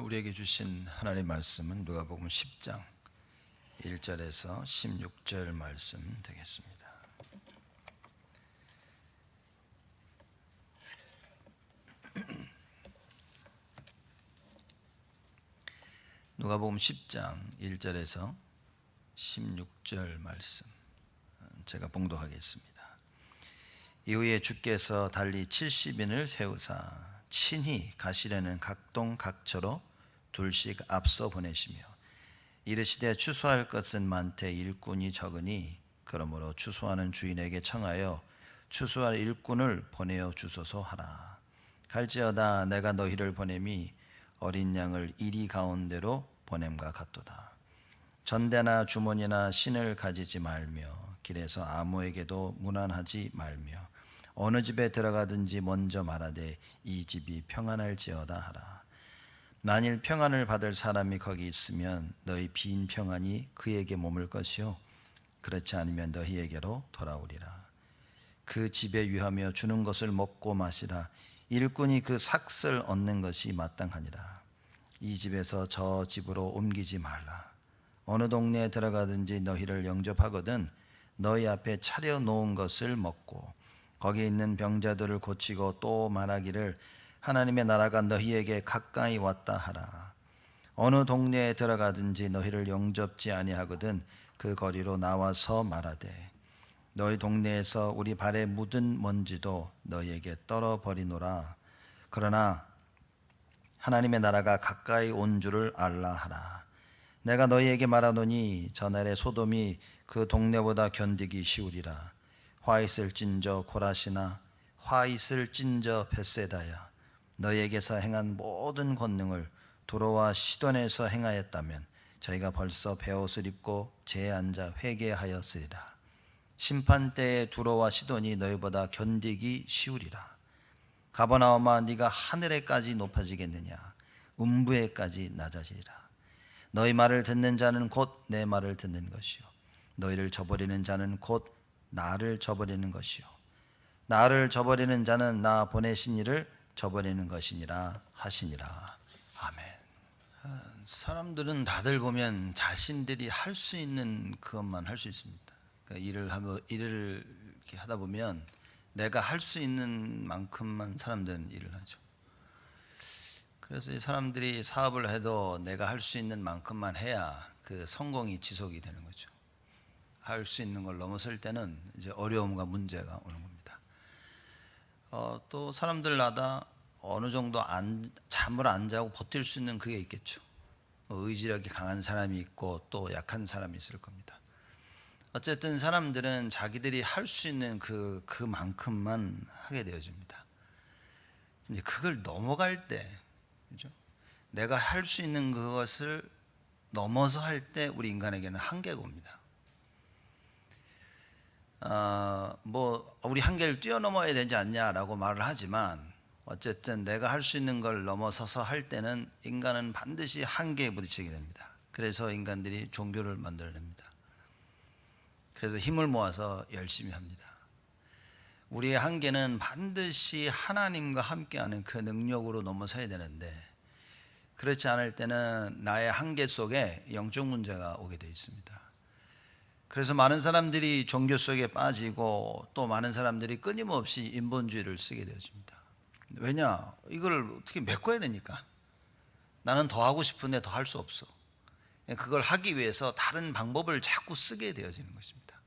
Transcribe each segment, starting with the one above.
우리에게 주신 하나님의 말씀은 누가복음 10장 1절에서 16절 말씀 되겠습니다. 누가복음 10장 1절에서 16절 말씀 제가 봉독하겠습니다. 이후에 주께서 달리 70인을 세우사 친히 가시려는 각동 각처로 둘씩 앞서 보내시며 이르시되 추수할 것은 많되 일꾼이 적으니 그러므로 추수하는 주인에게 청하여 추수할 일꾼을 보내어 주소서 하라. 갈지어다 내가 너희를 보냄이 어린 양을 이리 가운데로 보냄과 같도다. 전대나 주머니나 신을 가지지 말며 길에서 아무에게도 문안하지 말며 어느 집에 들어가든지 먼저 말하되 이 집이 평안할지어다 하라. 만일 평안을 받을 사람이 거기 있으면 너희 빈 평안이 그에게 머물 것이요 그렇지 않으면 너희에게로 돌아오리라. 그 집에 유하며 주는 것을 먹고 마시라. 일꾼이 그 삭슬 얻는 것이 마땅하니라. 이 집에서 저 집으로 옮기지 말라. 어느 동네에 들어가든지 너희를 영접하거든 너희 앞에 차려 놓은 것을 먹고 거기에 있는 병자들을 고치고 또 말하기를 하나님의 나라가 너희에게 가까이 왔다 하라. 어느 동네에 들어가든지 너희를 영접지 아니하거든 그 거리로 나와서 말하되 너희 동네에서 우리 발에 묻은 먼지도 너희에게 떨어버리노라. 그러나 하나님의 나라가 가까이 온 줄을 알라 하라. 내가 너희에게 말하노니 저날에 소돔이 그 동네보다 견디기 쉬우리라. 화 있을 찐저 고라시나 화 있을 찐저 벳세다야 너희에게서 행한 모든 권능을 두로와 시돈에서 행하였다면 저희가 벌써 베옷을 입고 재에 앉아 회개하였으리라. 심판때에 두로와 시돈이 너희보다 견디기 쉬우리라. 가버나움아 네가 하늘에까지 높아지겠느냐 음부에까지 낮아지리라. 너희 말을 듣는 자는 곧 내 말을 듣는 것이요 너희를 저버리는 자는 곧 나를 저버리는 것이요 나를 저버리는 자는 나 보내신 이를 저버리는 것이니라 하시니라. 아멘. 사람들은 다들 보면 자신들이 할 수 있는 그것만 할 수 있습니다. 그러니까 일을 이렇게 하다 보면 내가 할 수 있는 만큼만 사람들은 일을 하죠. 그래서 이 사람들이 사업을 해도 내가 할 수 있는 만큼만 해야 그 성공이 지속이 되는 거죠. 할 수 있는 걸 넘어설 때는 이제 어려움과 문제가 오는 겁니다. 또 사람들마다 어느 정도 잠을 안 자고 버틸 수 있는 그게 있겠죠. 의지력이 강한 사람이 있고 또 약한 사람이 있을 겁니다. 어쨌든 사람들은 자기들이 할 수 있는 그만큼만 하게 되어집니다. 근데 그걸 넘어갈 때, 그죠? 내가 할 수 있는 그것을 넘어서 할 때 우리 인간에게는 한계가 옵니다. 우리 한계를 뛰어넘어야 되지 않냐라고 말을 하지만 어쨌든 내가 할 수 있는 걸 넘어서서 할 때는 인간은 반드시 한계에 부딪히게 됩니다. 그래서 인간들이 종교를 만들어냅니다. 그래서 힘을 모아서 열심히 합니다. 우리의 한계는 반드시 하나님과 함께하는 그 능력으로 넘어서야 되는데 그렇지 않을 때는 나의 한계 속에 영적 문제가 오게 되어 있습니다. 그래서 많은 사람들이 종교 속에 빠지고 또 많은 사람들이 끊임없이 인본주의를 쓰게 되어집니다. 왜냐? 이걸 어떻게 메꿔야 되니까. 나는 더 하고 싶은데 더 할 수 없어. 그걸 하기 위해서 다른 방법을 자꾸 쓰게 되어지는 것입니다.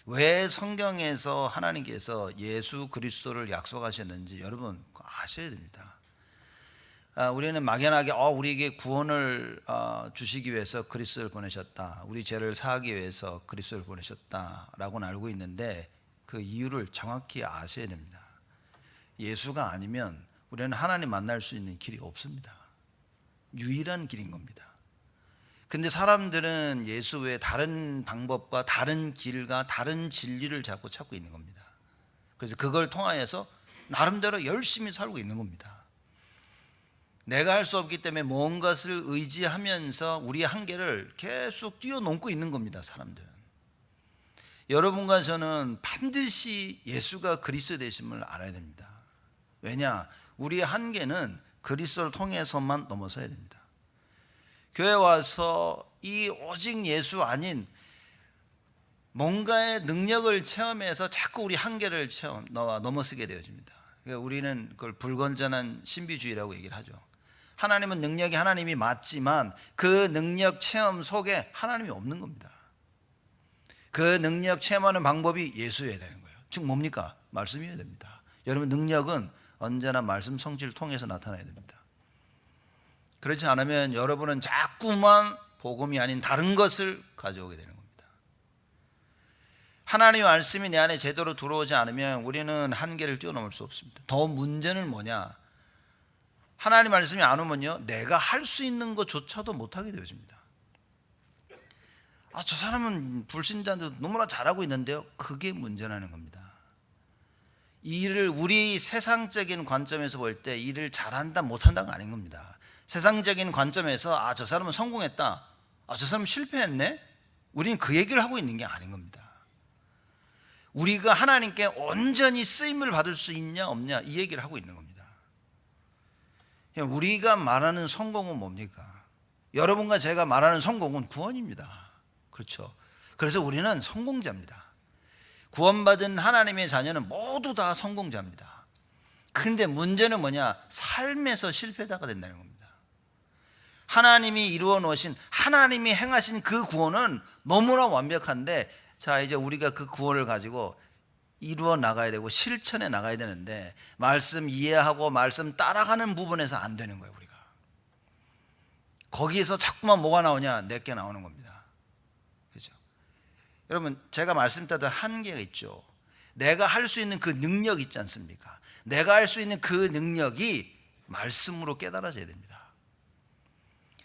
왜 성경에서 하나님께서 예수 그리스도를 약속하셨는지 여러분 아셔야 됩니다. 우리는 막연하게 우리에게 구원을 주시기 위해서 그리스도를 보내셨다, 우리 죄를 사하기 위해서 그리스도를 보내셨다라고는 알고 있는데 그 이유를 정확히 아셔야 됩니다. 예수가 아니면 우리는 하나님 만날 수 있는 길이 없습니다. 유일한 길인 겁니다. 근데 사람들은 예수 외에 다른 방법과 다른 길과 다른 진리를 자꾸 찾고 있는 겁니다. 그래서 그걸 통하여서 나름대로 열심히 살고 있는 겁니다. 내가 할 수 없기 때문에 뭔가를 의지하면서 우리의 한계를 계속 뛰어넘고 있는 겁니다. 사람들은. 여러분과 저는 반드시 예수가 그리스도 되심을 알아야 됩니다. 왜냐? 우리의 한계는 그리스도를 통해서만 넘어서야 됩니다. 교회 와서 이 오직 예수 아닌 뭔가의 능력을 체험해서 자꾸 우리 한계를 넘어서게 되어집니다. 그러니까 우리는 그걸 불건전한 신비주의라고 얘기를 하죠. 하나님은 능력이 하나님이 맞지만 그 능력 체험 속에 하나님이 없는 겁니다. 그 능력 체험하는 방법이 예수여야 되는 거예요. 즉 뭡니까? 말씀이어야 됩니다. 여러분, 능력은 언제나 말씀 성취를 통해서 나타나야 됩니다. 그렇지 않으면 여러분은 자꾸만 복음이 아닌 다른 것을 가져오게 되는 겁니다. 하나님의 말씀이 내 안에 제대로 들어오지 않으면 우리는 한계를 뛰어넘을 수 없습니다. 더 문제는 뭐냐? 하나님 말씀이 안 오면요, 내가 할 수 있는 것조차도 못하게 되어집니다. 저 사람은 불신자인데도 너무나 잘하고 있는데요. 그게 문제라는 겁니다. 일을 우리 세상적인 관점에서 볼 때 일을 잘한다 못한다가 아닌 겁니다. 세상적인 관점에서 저 사람은 성공했다, 저 사람은 실패했네, 우리는 그 얘기를 하고 있는 게 아닌 겁니다. 우리가 하나님께 온전히 쓰임을 받을 수 있냐 없냐 이 얘기를 하고 있는 겁니다. 우리가 말하는 성공은 뭡니까? 여러분과 제가 말하는 성공은 구원입니다. 그렇죠? 그래서 우리는 성공자입니다. 구원받은 하나님의 자녀는 모두 다 성공자입니다. 근데 문제는 뭐냐? 삶에서 실패자가 된다는 겁니다. 하나님이 이루어 놓으신, 하나님이 행하신 그 구원은 너무나 완벽한데, 자, 이제 우리가 그 구원을 가지고 이루어 나가야 되고 실천해 나가야 되는데, 말씀 이해하고 말씀 따라가는 부분에서 안 되는 거예요. 우리가 거기에서 자꾸만 뭐가 나오냐? 내게 나오는 겁니다. 그렇죠? 여러분, 제가 말씀드린 한계가 있죠. 내가 할 수 있는 그 능력 있지 않습니까? 내가 할 수 있는 그 능력이 말씀으로 깨달아져야 됩니다.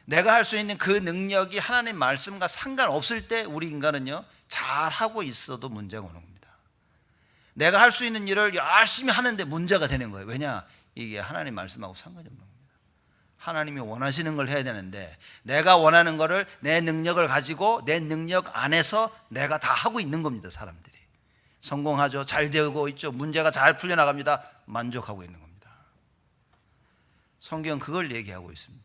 내가 할 수 있는 그 능력이 하나님 말씀과 상관없을 때 우리 인간은요, 잘하고 있어도 문제가 오는 겁니다. 내가 할 수 있는 일을 열심히 하는데 문제가 되는 거예요. 왜냐? 이게 하나님 말씀하고 상관이 없는 겁니다. 하나님이 원하시는 걸 해야 되는데 내가 원하는 거를 내 능력을 가지고 내 능력 안에서 내가 다 하고 있는 겁니다. 사람들이 성공하죠. 잘 되고 있죠. 문제가 잘 풀려나갑니다. 만족하고 있는 겁니다. 성경은 그걸 얘기하고 있습니다.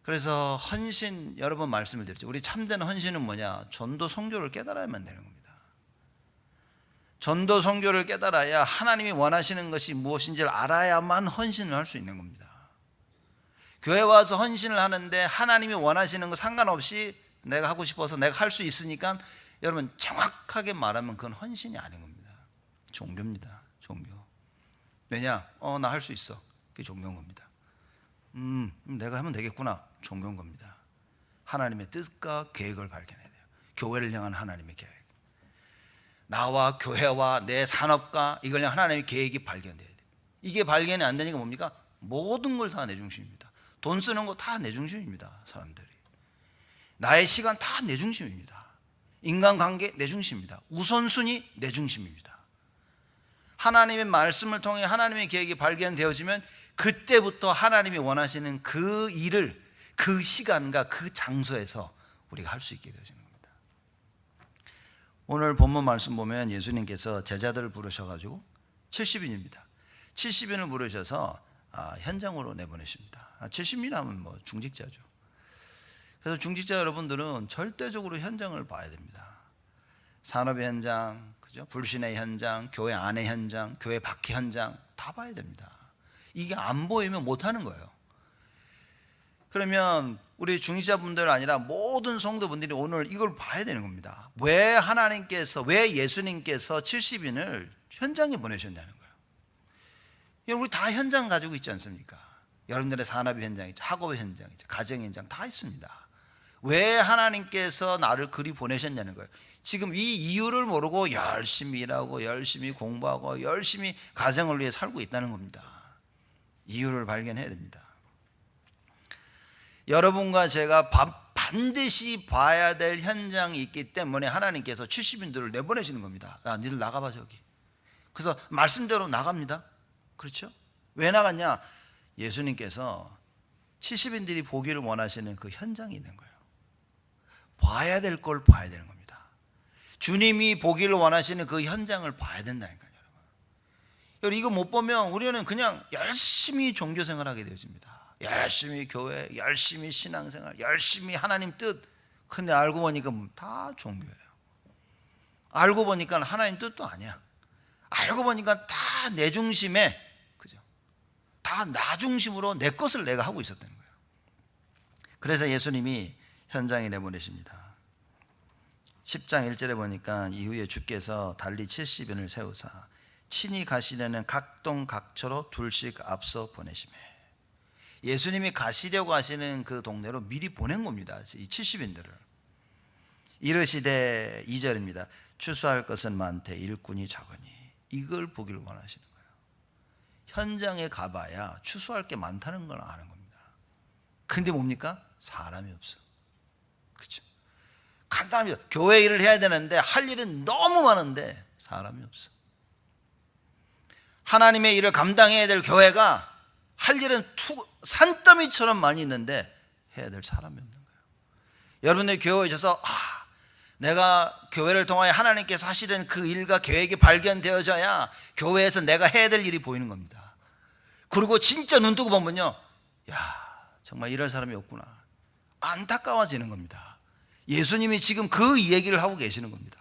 그래서 헌신, 여러 번 말씀을 드렸죠. 우리 참된 헌신은 뭐냐? 전도 선교를 깨달아야만 되는 겁니다. 전도 선교를 깨달아야 하나님이 원하시는 것이 무엇인지를 알아야만 헌신을 할 수 있는 겁니다. 교회 와서 헌신을 하는데 하나님이 원하시는 거 상관없이 내가 하고 싶어서 내가 할 수 있으니까, 여러분 정확하게 말하면 그건 헌신이 아닌 겁니다. 종교입니다. 종교. 왜냐? 나 할 수 있어. 그게 종교인 겁니다. 내가 하면 되겠구나. 종교인 겁니다. 하나님의 뜻과 계획을 발견해야 돼요. 교회를 향한 하나님의 계획, 나와 교회와 내 산업과 이걸 향한 하나님의 계획이 발견돼야 돼요. 이게 발견이 안 되니까 뭡니까? 모든 걸 다 내 중심입니다. 돈 쓰는 거 다 내 중심입니다. 사람들이 나의 시간 다 내 중심입니다. 인간관계 내 중심입니다. 우선순위 내 중심입니다. 하나님의 말씀을 통해 하나님의 계획이 발견되어지면 그때부터 하나님이 원하시는 그 일을 그 시간과 그 장소에서 우리가 할 수 있게 되어지는 겁니다. 오늘 본문 말씀 보면 예수님께서 제자들을 부르셔가지고 70인입니다. 70인을 부르셔서 현장으로 내보내십니다. 70인이라면 뭐 중직자죠. 그래서 중직자 여러분들은 절대적으로 현장을 봐야 됩니다. 산업의 현장, 그죠? 불신의 현장, 교회 안의 현장, 교회 밖의 현장 다 봐야 됩니다. 이게 안 보이면 못하는 거예요. 그러면 우리 중직자분들 아니라 모든 성도분들이 오늘 이걸 봐야 되는 겁니다. 왜 하나님께서, 왜 예수님께서 70인을 현장에 보내셨냐는 거예요. 우리 다 현장 가지고 있지 않습니까? 여러분들의 산업의 현장 있죠, 학업의 현장 있죠, 가정의 현장 다 있습니다. 왜 하나님께서 나를 그리 보내셨냐는 거예요. 지금 이 이유를 모르고 열심히 일하고 열심히 공부하고 열심히 가정을 위해 살고 있다는 겁니다. 이유를 발견해야 됩니다. 여러분과 제가 반드시 봐야 될 현장이 있기 때문에 하나님께서 70인들을 내보내시는 겁니다. 니들 나가봐 저기. 그래서 말씀대로 나갑니다. 그렇죠? 왜 나갔냐? 예수님께서 70인들이 보기를 원하시는 그 현장이 있는 거예요. 봐야 될 걸 봐야 되는 겁니다. 주님이 보기를 원하시는 그 현장을 봐야 된다니까요. 여러분, 이거 못 보면 우리는 그냥 열심히 종교생활하게 되어집니다. 열심히 교회, 열심히 신앙생활, 열심히 하나님 뜻. 근데 알고 보니까 다 종교예요. 알고 보니까 하나님 뜻도 아니야. 알고 보니까 다 내 중심에, 그죠? 다 나 중심으로 내 것을 내가 하고 있었던 거예요. 그래서 예수님이 현장에 내보내십니다. 10장 1절에 보니까 이후에 주께서 달리 70인을 세우사 친히 가시려는 각동 각처로 둘씩 앞서 보내시매. 예수님이 가시려고 하시는 그 동네로 미리 보낸 겁니다. 이 70인들을. 이르시되 2절입니다. 추수할 것은 많되 일꾼이 적으니. 이걸 보기를 원하시는 거예요. 현장에 가봐야 추수할 게 많다는 걸 아는 겁니다. 근데 뭡니까? 사람이 없어. 그렇죠? 간단합니다. 교회 일을 해야 되는데 할 일은 너무 많은데 사람이 없어. 하나님의 일을 감당해야 될 교회가 할 일은 산더미처럼 많이 있는데 해야 될 사람이 없는 거예요. 여러분들 교회에 있어서 내가 교회를 통하여 하나님께서 하시는 그 일과 계획이 발견되어져야 교회에서 내가 해야 될 일이 보이는 겁니다. 그리고 진짜 눈 뜨고 보면요, 정말 이럴 사람이 없구나, 안타까워지는 겁니다. 예수님이 지금 그 얘기를 하고 계시는 겁니다.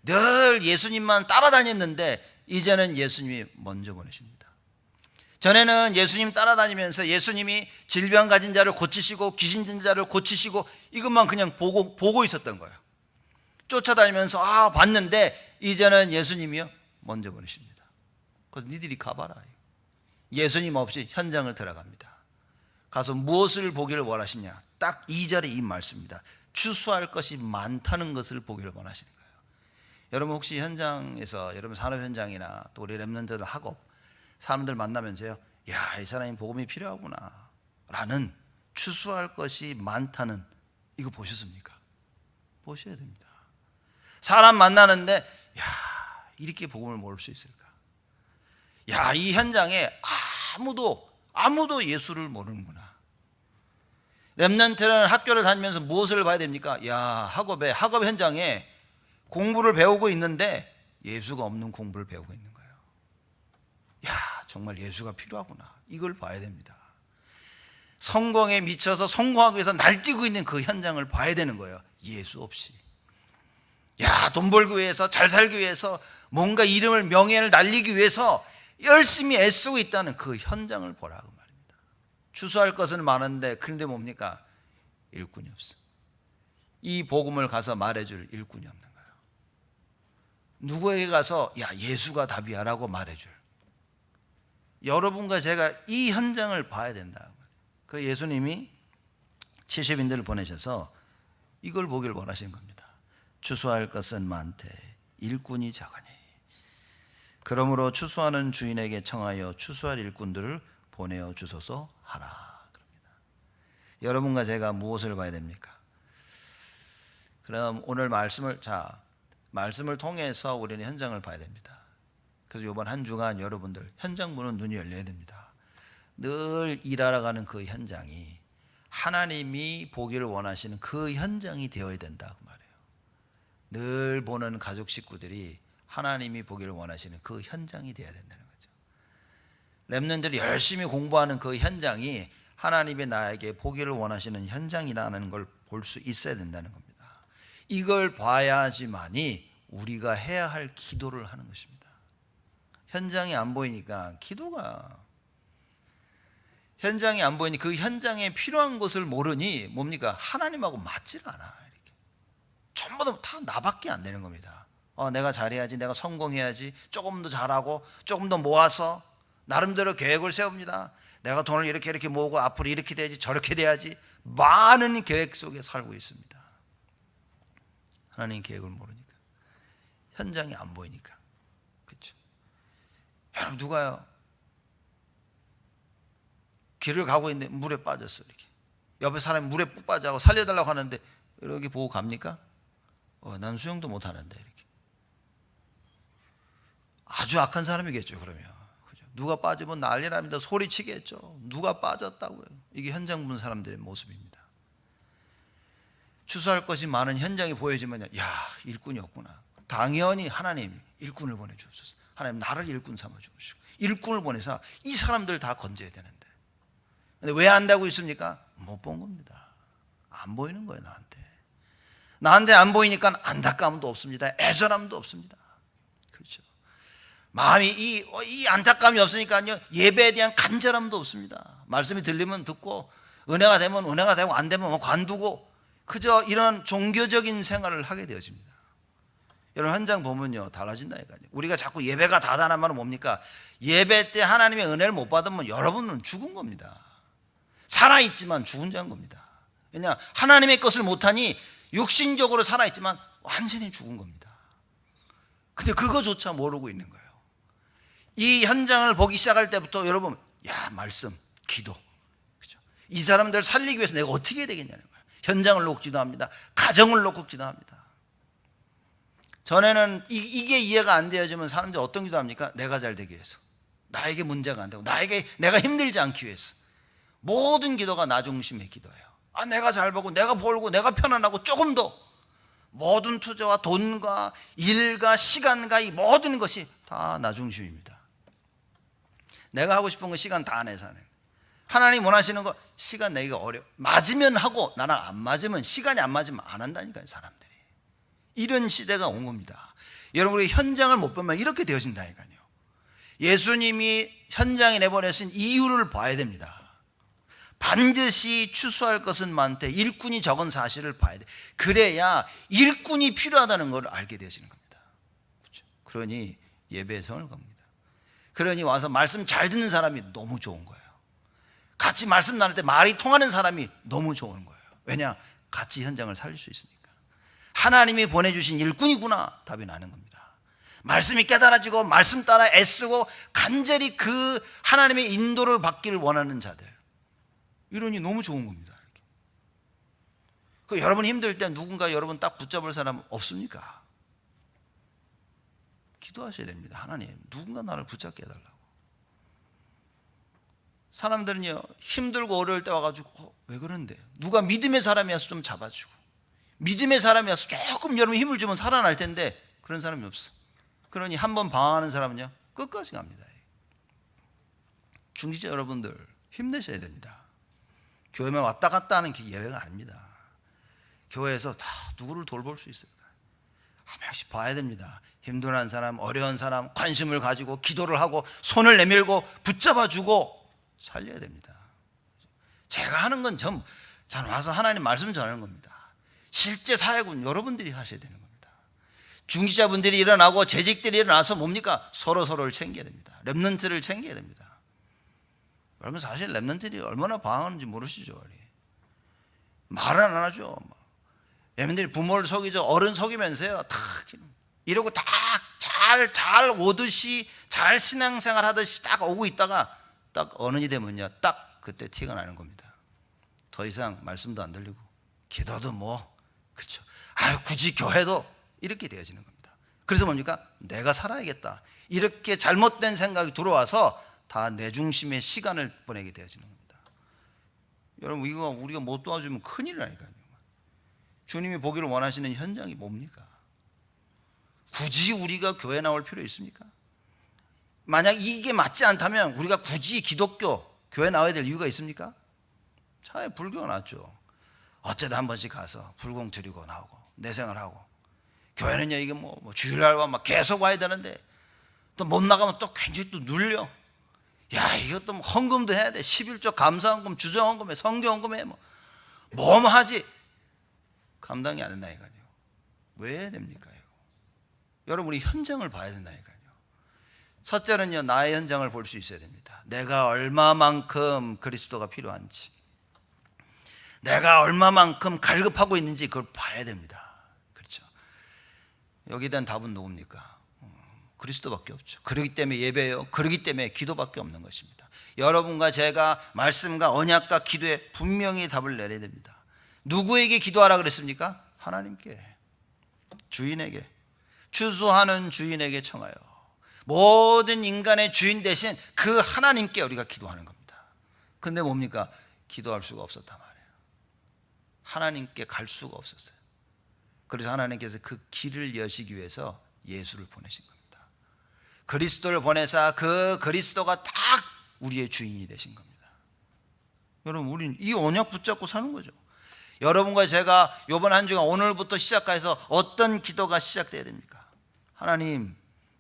늘 예수님만 따라다녔는데 이제는 예수님이 먼저 보내십니다. 전에는 예수님 따라다니면서 예수님이 질병 가진 자를 고치시고 귀신 든 자를 고치시고 이것만 그냥 보고 있었던 거예요. 쫓아다니면서 봤는데 이제는 예수님이요 먼저 보내십니다. 그래서 니들이 가봐라. 예수님 없이 현장을 들어갑니다. 가서 무엇을 보기를 원하시냐? 딱 2절에 이 말씀입니다. 추수할 것이 많다는 것을 보기를 원하시는 거예요. 여러분 혹시 현장에서, 여러분 산업 현장이나 또 우리 렘넌트들 학업 사람들 만나면서요, 이 사람이 복음이 필요하구나 라는 추수할 것이 많다는 이거 보셨습니까? 보셔야 됩니다. 사람 만나는데 이렇게 복음을 모를 수 있을까? 이 현장에 아무도 예수를 모르는구나. 렘넌트는 학교를 다니면서 무엇을 봐야 됩니까? 학업 현장에 공부를 배우고 있는데 예수가 없는 공부를 배우고 있는 거예요. 정말 예수가 필요하구나. 이걸 봐야 됩니다. 성공에 미쳐서 성공하기 위해서 날뛰고 있는 그 현장을 봐야 되는 거예요. 예수 없이. 돈 벌기 위해서, 잘 살기 위해서, 뭔가 이름을, 명예를 날리기 위해서 열심히 애쓰고 있다는 그 현장을 보라고 말입니다. 추수할 것은 많은데 근데 뭡니까? 일꾼이 없어. 이 복음을 가서 말해줄 일꾼이 없는 거예요. 누구에게 가서 예수가 답이야 라고 말해줄, 여러분과 제가 이 현장을 봐야 된다. 그 예수님이 70인들을 보내셔서 이걸 보길 원하시는 겁니다. 추수할 것은 많되 일꾼이 적으니 그러므로 추수하는 주인에게 청하여 추수할 일꾼들을 보내어 주소서 하라 그럽니다. 여러분과 제가 무엇을 봐야 됩니까? 그럼 오늘 말씀을 통해서 우리는 현장을 봐야 됩니다. 그래서 이번 한 주간 여러분들 현장 보는 눈이 열려야 됩니다. 늘 일하러 가는 그 현장이 하나님이 보기를 원하시는 그 현장이 되어야 된다고 말해요. 늘 보는 가족 식구들이 하나님이 보기를 원하시는 그 현장이 되어야 된다는 거죠. 렘넌트들이 열심히 공부하는 그 현장이 하나님이 나에게 보기를 원하시는 현장이라는 걸 볼 수 있어야 된다는 겁니다. 이걸 봐야지만이 우리가 해야 할 기도를 하는 것입니다. 현장이 안 보이니까 현장이 안 보이니 그 현장에 필요한 것을 모르니 뭡니까? 하나님하고 맞질 않아. 이렇게. 전부 다 나밖에 안 되는 겁니다. 내가 잘해야지, 내가 성공해야지, 조금 더 잘하고 조금 더 모아서 나름대로 계획을 세웁니다. 내가 돈을 이렇게 모으고 앞으로 이렇게 돼야지, 저렇게 돼야지. 많은 계획 속에 살고 있습니다. 하나님 계획을 모르니까, 현장이 안 보이니까. 그렇죠? 여러분 누가요? 길을 가고 있는데 물에 빠졌어. 이렇게 옆에 사람이 물에 푹 빠져서 살려달라고 하는데 이렇게 보고 갑니까? 난 수영도 못 하는데. 이렇게 아주 악한 사람이겠죠. 그러면 그죠? 누가 빠지면 난리납니다. 소리치겠죠. 누가 빠졌다고요. 이게 현장 본 사람들의 모습입니다. 추수할 것이 많은 현장이 보여지면 일꾼이 없구나. 당연히 하나님 일꾼을 보내주옵소서. 하나님 나를 일꾼 삼아 주옵시고 일꾼을 보내서 이 사람들 다 건져야 되는데 근데 왜 안 되고 있습니까? 못 본 겁니다. 안 보이는 거예요. 나한테 안 보이니까 안타까움도 없습니다. 애절함도 없습니다. 그렇죠. 마음이 이 안타까움이 없으니까요, 예배에 대한 간절함도 없습니다. 말씀이 들리면 듣고, 은혜가 되면 은혜가 되고, 안 되면 뭐 관두고, 그저 이런 종교적인 생활을 하게 되어집니다. 여러분, 현장 보면요, 달라진다니까요. 우리가 자꾸 예배가 다다란 말은 뭡니까? 예배 때 하나님의 은혜를 못 받으면 여러분은 죽은 겁니다. 살아있지만 죽은 자인 겁니다. 왜냐, 하나님의 것을 못하니 육신적으로 살아있지만 완전히 죽은 겁니다. 근데 그거조차 모르고 있는 거예요. 이 현장을 보기 시작할 때부터 여러분, 말씀, 기도, 그렇죠? 이 사람들 살리기 위해서 내가 어떻게 해야 되겠냐는 거예요. 현장을 놓고 기도합니다. 가정을 놓고 기도합니다. 전에는 이게 이해가 안 되어지면 사람들이 어떤 기도합니까? 내가 잘 되기 위해서, 나에게 문제가 안 되고, 내가 힘들지 않기 위해서. 모든 기도가 나 중심의 기도예요. 내가 잘 벌고, 내가 벌고, 내가 편안하고, 조금 더 모든 투자와 돈과 일과 시간과 이 모든 것이 다 나 중심입니다. 내가 하고 싶은 거 시간 다 내서 하는. 하나님 원하시는 거 시간 내기가 어려워. 맞으면 하고, 나랑 안 맞으면, 시간이 안 맞으면 안 한다니까요, 사람들이. 이런 시대가 온 겁니다. 여러분, 우리 현장을 못 보면 이렇게 되어진다니까요. 예수님이 현장에 내보내신 이유를 봐야 됩니다. 반드시 추수할 것은 많되 일꾼이 적은 사실을 봐야 돼. 그래야 일꾼이 필요하다는 걸 알게 되시는 겁니다. 그렇죠? 그러니 예배의 성을 겁니다. 그러니 와서 말씀 잘 듣는 사람이 너무 좋은 거예요. 같이 말씀 나눌 때 말이 통하는 사람이 너무 좋은 거예요. 왜냐? 같이 현장을 살릴 수 있으니까. 하나님이 보내주신 일꾼이구나, 답이 나는 겁니다. 말씀이 깨달아지고 말씀 따라 애쓰고 간절히 그 하나님의 인도를 받기를 원하는 자들, 이러니 너무 좋은 겁니다. 여러분 힘들 때 누군가 여러분 딱 붙잡을 사람 없습니까? 기도하셔야 됩니다. 하나님, 누군가 나를 붙잡게 해달라고. 사람들은요, 힘들고 어려울 때 와가지고 왜 그런데? 누가 믿음의 사람이 와서 좀 잡아주고, 믿음의 사람이 와서 조금 여러분 힘을 주면 살아날 텐데 그런 사람이 없어. 그러니 한번 방황하는 사람은요, 끝까지 갑니다. 중지자 여러분들 힘내셔야 됩니다. 교회만 왔다 갔다 하는 게 예외가 아닙니다. 교회에서 다 누구를 돌볼 수 있을까요? 한 명씩 봐야 됩니다. 힘든 사람, 어려운 사람, 관심을 가지고 기도를 하고 손을 내밀고 붙잡아주고 살려야 됩니다. 제가 하는 건 전 와서 하나님 말씀 전하는 겁니다. 실제 사역은 여러분들이 하셔야 되는 겁니다. 중지자분들이 일어나고 재직들이 일어나서 뭡니까? 서로를 챙겨야 됩니다. 렘넌트를 챙겨야 됩니다. 여러분, 사실 렘넌트들이 얼마나 방황하는지 모르시죠? 말은 안 하죠. 렘넌트들이 부모를 속이죠. 어른 속이면서요, 이러고 잘 오듯이, 잘 신앙생활 하듯이 딱 오고 있다가 딱 어른이 되면요, 딱 그때 티가 나는 겁니다. 더 이상 말씀도 안 들리고 기도도 그렇죠. 굳이 교회도 이렇게 되어지는 겁니다. 그래서 뭡니까? 내가 살아야겠다, 이렇게 잘못된 생각이 들어와서 다 내 중심의 시간을 보내게 되어지는 겁니다. 여러분, 이거 우리가 못 도와주면 큰일이라니까요. 주님이 보기를 원하시는 현장이 뭡니까? 굳이 우리가 교회 나올 필요 있습니까? 만약 이게 맞지 않다면 우리가 굳이 기독교 교회 나와야 될 이유가 있습니까? 차라리 불교가 낫죠. 어쩌다 한 번씩 가서 불공 드리고 나오고 내 생활하고. 교회는요, 이게 주일날과 계속 와야 되는데 또 못 나가면 또 굉장히 또 눌려. 이것도 헌금도 해야 돼. 11조 감사헌금, 주정헌금에, 성경헌금에 하지. 감당이 안 된다니까요. 왜 해야 됩니까? 여러분, 우리 현장을 봐야 된다니까요. 첫째는요, 나의 현장을 볼 수 있어야 됩니다. 내가 얼마만큼 그리스도가 필요한지, 내가 얼마만큼 갈급하고 있는지 그걸 봐야 됩니다. 그렇죠. 여기에 대한 답은 누굽니까? 그리스도밖에 없죠. 그렇기 때문에 예배예요. 그렇기 때문에 기도밖에 없는 것입니다. 여러분과 제가 말씀과 언약과 기도에 분명히 답을 내려야 됩니다. 누구에게 기도하라 그랬습니까? 하나님께, 주인에게, 추수하는 주인에게 청하여. 모든 인간의 주인 대신 그 하나님께 우리가 기도하는 겁니다. 근데 뭡니까? 기도할 수가 없었단 말이에요. 하나님께 갈 수가 없었어요. 그래서 하나님께서 그 길을 여시기 위해서 예수를 보내신 겁니다. 그리스도를 보내사 그 그리스도가 딱 우리의 주인이 되신 겁니다. 여러분, 우리는 이 언약 붙잡고 사는 거죠. 여러분과 제가 이번 한 주간 오늘부터 시작해서 어떤 기도가 시작돼야 됩니까? 하나님,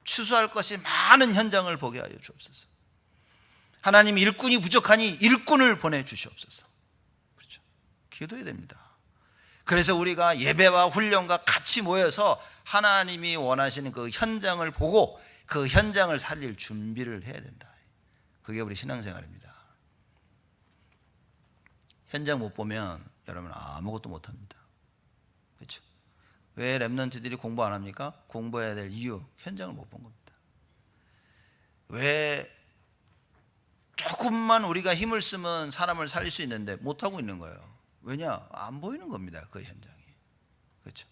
추수할 것이 많은 현장을 보게 하여 주옵소서. 하나님, 일꾼이 부족하니 일꾼을 보내주시옵소서. 그렇죠? 기도해야 됩니다. 그래서 우리가 예배와 훈련과 같이 모여서 하나님이 원하시는 그 현장을 보고 그 현장을 살릴 준비를 해야 된다. 그게 우리 신앙생활입니다. 현장 못 보면 여러분 아무것도 못합니다. 그렇죠? 왜 렘넌트들이 공부 안 합니까? 공부해야 될 이유, 현장을 못 본 겁니다. 왜 조금만 우리가 힘을 쓰면 사람을 살릴 수 있는데 못하고 있는 거예요? 왜냐? 안 보이는 겁니다. 그 현장이. 그렇죠?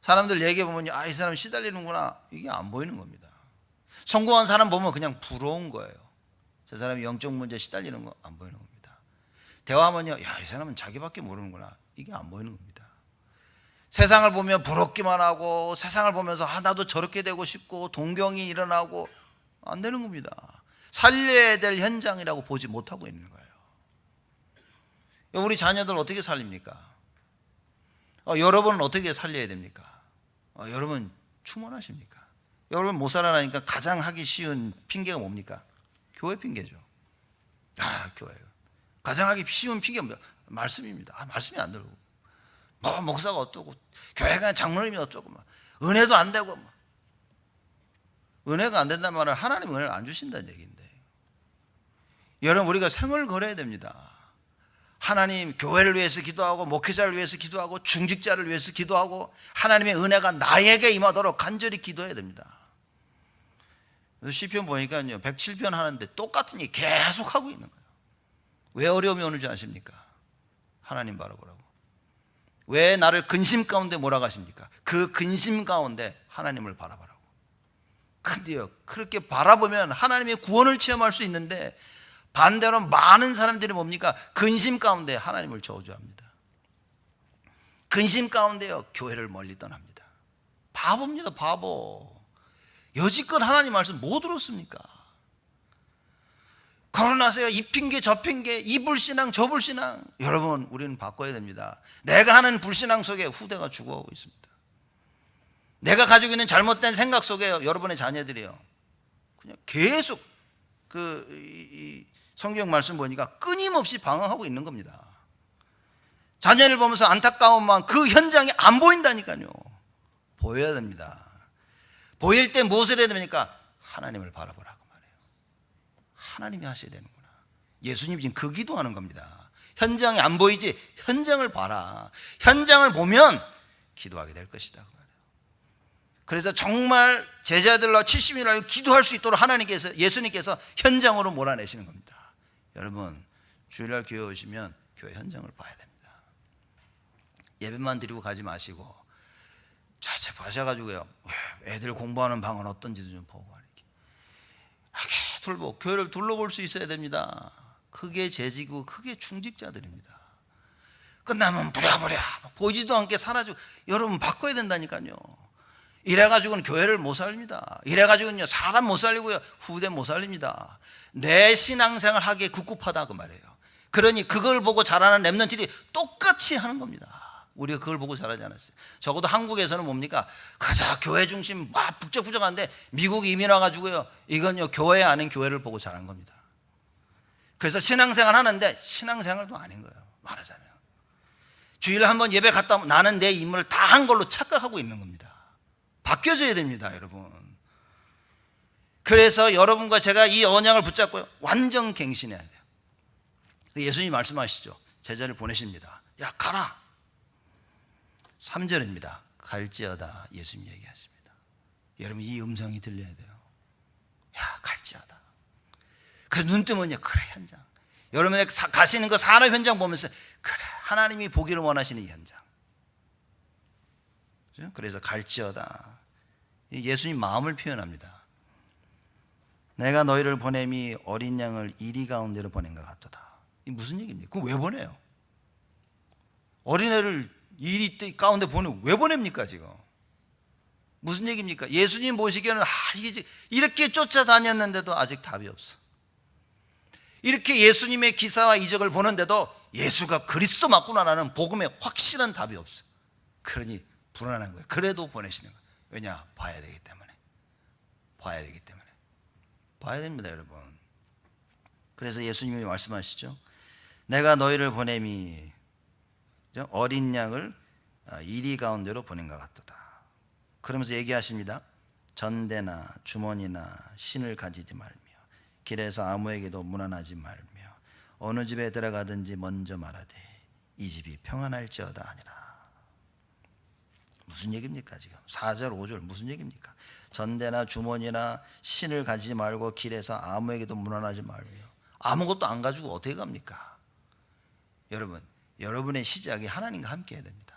사람들 얘기해보면 이 사람 시달리는구나, 이게 안 보이는 겁니다. 성공한 사람 보면 그냥 부러운 거예요. 저 사람이 영적 문제 시달리는 거 안 보이는 겁니다. 대화하면요, 이 사람은 자기밖에 모르는구나, 이게 안 보이는 겁니다. 세상을 보면 부럽기만 하고, 세상을 보면서 나도 저렇게 되고 싶고 동경이 일어나고, 안 되는 겁니다. 살려야 될 현장이라고 보지 못하고 있는 거예요. 우리 자녀들 어떻게 살립니까? 여러분은 어떻게 살려야 됩니까? 여러분 충원하십니까? 여러분 못 살아나니까 가장 하기 쉬운 핑계가 뭡니까? 교회 핑계죠. 교회요. 가장 하기 쉬운 핑계가 뭐야? 말씀입니다. 말씀이 안 들고, 뭐 목사가 어떠고, 교회가 장로님이 어쩌고, 은혜도 안 되고, 은혜가 안 된다는 말은 하나님 은혜를 안 주신다는 얘기인데, 여러분 우리가 생을 걸어야 됩니다. 하나님, 교회를 위해서 기도하고, 목회자를 위해서 기도하고, 중직자를 위해서 기도하고, 하나님의 은혜가 나에게 임하도록 간절히 기도해야 됩니다. 그래서 시편 보니까요, 107편 하는데 똑같은 일 계속 하고 있는 거예요. 왜 어려움이 오는지 아십니까? 하나님 바라보라고. 왜 나를 근심 가운데 몰아가십니까? 그 근심 가운데 하나님을 바라보라고. 근데요, 그렇게 바라보면 하나님의 구원을 체험할 수 있는데, 반대로 많은 사람들이 뭡니까? 근심 가운데 하나님을 저주합니다. 근심 가운데요, 교회를 멀리 떠납니다. 바보입니다, 바보. 여지껏 하나님 말씀 뭐 들었습니까? 걸어나세요. 이 핑계 저 핑계, 이 불신앙 저 불신앙. 여러분, 우리는 바꿔야 됩니다. 내가 하는 불신앙 속에 후대가 죽어가고 있습니다. 내가 가지고 있는 잘못된 생각 속에 여러분의 자녀들이요, 그냥 계속 성경 말씀 보니까 끊임없이 방황하고 있는 겁니다. 자녀를 보면서 안타까움만, 그 현장이 안 보인다니까요. 보여야 됩니다. 보일 때 무엇을 해야 됩니까? 하나님을 바라보라고 말해요. 하나님이 하셔야 되는구나. 예수님이 지금 그 기도하는 겁니다. 현장이 안 보이지? 현장을 봐라. 현장을 보면 기도하게 될 것이다. 그래서 정말 제자들로 70일을 기도할 수 있도록 하나님께서, 예수님께서 현장으로 몰아내시는 겁니다. 여러분, 주일날 교회 오시면 교회 현장을 봐야 됩니다. 예배만 드리고 가지 마시고 자체 보셔가지고요, 애들 공부하는 방은 어떤지 좀 보고 이렇게 교회를 둘러볼 수 있어야 됩니다. 그게 재지고 그게 중직자들입니다. 끝나면 부랴부랴 보이지도 않게 사라지고. 여러분 바꿔야 된다니까요. 이래가지고는 교회를 못 살립니다. 이래가지고는요, 사람 못 살리고요, 후대 못 살립니다. 내 신앙생활 하기에 급급하다 그 말이에요. 그러니 그걸 보고 자라는 렘넌트들이 똑같이 하는 겁니다. 우리가 그걸 보고 자라지 않았어요. 적어도 한국에서는 뭡니까? 가자 교회 중심 막 북적북적한데, 미국 이민 와가지고요, 이건요 교회 아닌 교회를 보고 자란 겁니다. 그래서 신앙생활 하는데 신앙생활도 아닌 거예요. 말하자면 주일에 한번 예배 갔다 오면 나는 내 임무를 다 한 걸로 착각하고 있는 겁니다. 바뀌어져야 됩니다, 여러분. 그래서 여러분과 제가 이 언약을 붙잡고 완전 갱신해야 돼요. 예수님이 말씀하시죠. 제자를 보내십니다. 야, 가라. 3절입니다. 갈지어다. 예수님이 얘기하십니다. 여러분, 이 음성이 들려야 돼요. 야, 갈지어다. 그래서 눈 뜨면요, 그래, 현장. 여러분의 가시는 그 산업 현장 보면서, 그래, 하나님이 보기를 원하시는 이 현장. 그래서 갈지어다. 예수님 마음을 표현합니다. 내가 너희를 보냄이 어린 양을 이리 가운데로 보낸 것 같도다. 이 무슨 얘기입니까? 그럼 왜 보내요? 어린애를 이리 가운데 왜 보냅니까 지금? 무슨 얘기입니까? 예수님 보시기에는 이게 이렇게 쫓아다녔는데도 아직 답이 없어. 이렇게 예수님의 기사와 이적을 보는데도 예수가 그리스도 맞구나라는 복음에 확실한 답이 없어요. 그러니 불안한 거예요. 그래도 보내시는 거예요. 왜냐? 봐야 되기 때문에. 봐야 되기 때문에. 봐야 됩니다, 여러분. 그래서 예수님이 말씀하시죠. 내가 너희를 보냄이 어린 양을 이리 가운데로 보낸 것 같도다. 그러면서 얘기하십니다. 전대나 주머니나 신을 가지지 말며 길에서 아무에게도 문안하지 말며 어느 집에 들어가든지 먼저 말하되 이 집이 평안할지어다 하니라. 무슨 얘기입니까 지금? 4절 5절 무슨 얘기입니까? 전대나 주머니나 신을 가지지 말고 길에서 아무에게도 문안하지 말며 아무것도 안 가지고 어떻게 갑니까? 여러분, 여러분의 시작이 하나님과 함께 해야 됩니다.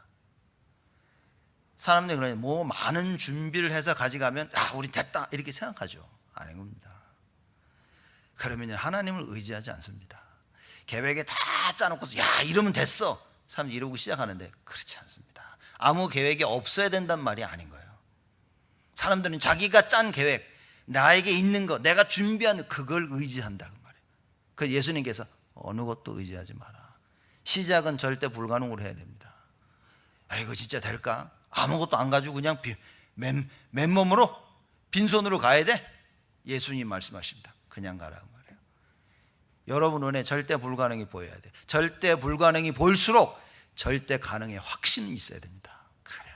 사람들이 그러니 뭐 많은 준비를 해서 가져가면 우리 됐다 이렇게 생각하죠. 아닌 겁니다. 그러면 하나님을 의지하지 않습니다. 계획에 다 짜놓고서 이러면 됐어 사람들이 이러고 시작하는데 그렇지 않습니다. 아무 계획이 없어야 된단 말이 아닌 거예요. 사람들은 자기가 짠 계획, 나에게 있는 거, 내가 준비한 그걸 의지한다 그 말이에요. 그래서 예수님께서 어느 것도 의지하지 마라. 시작은 절대 불가능으로 해야 됩니다. 이거 진짜 될까? 아무것도 안 가지고 그냥 맨몸으로 빈손으로 가야 돼? 예수님 말씀하십니다. 그냥 가라 그 말이에요. 여러분 눈에 절대 불가능이 보여야 돼. 절대 불가능이 보일수록 절대 가능의 확신이 있어야 됩니다. 그래요.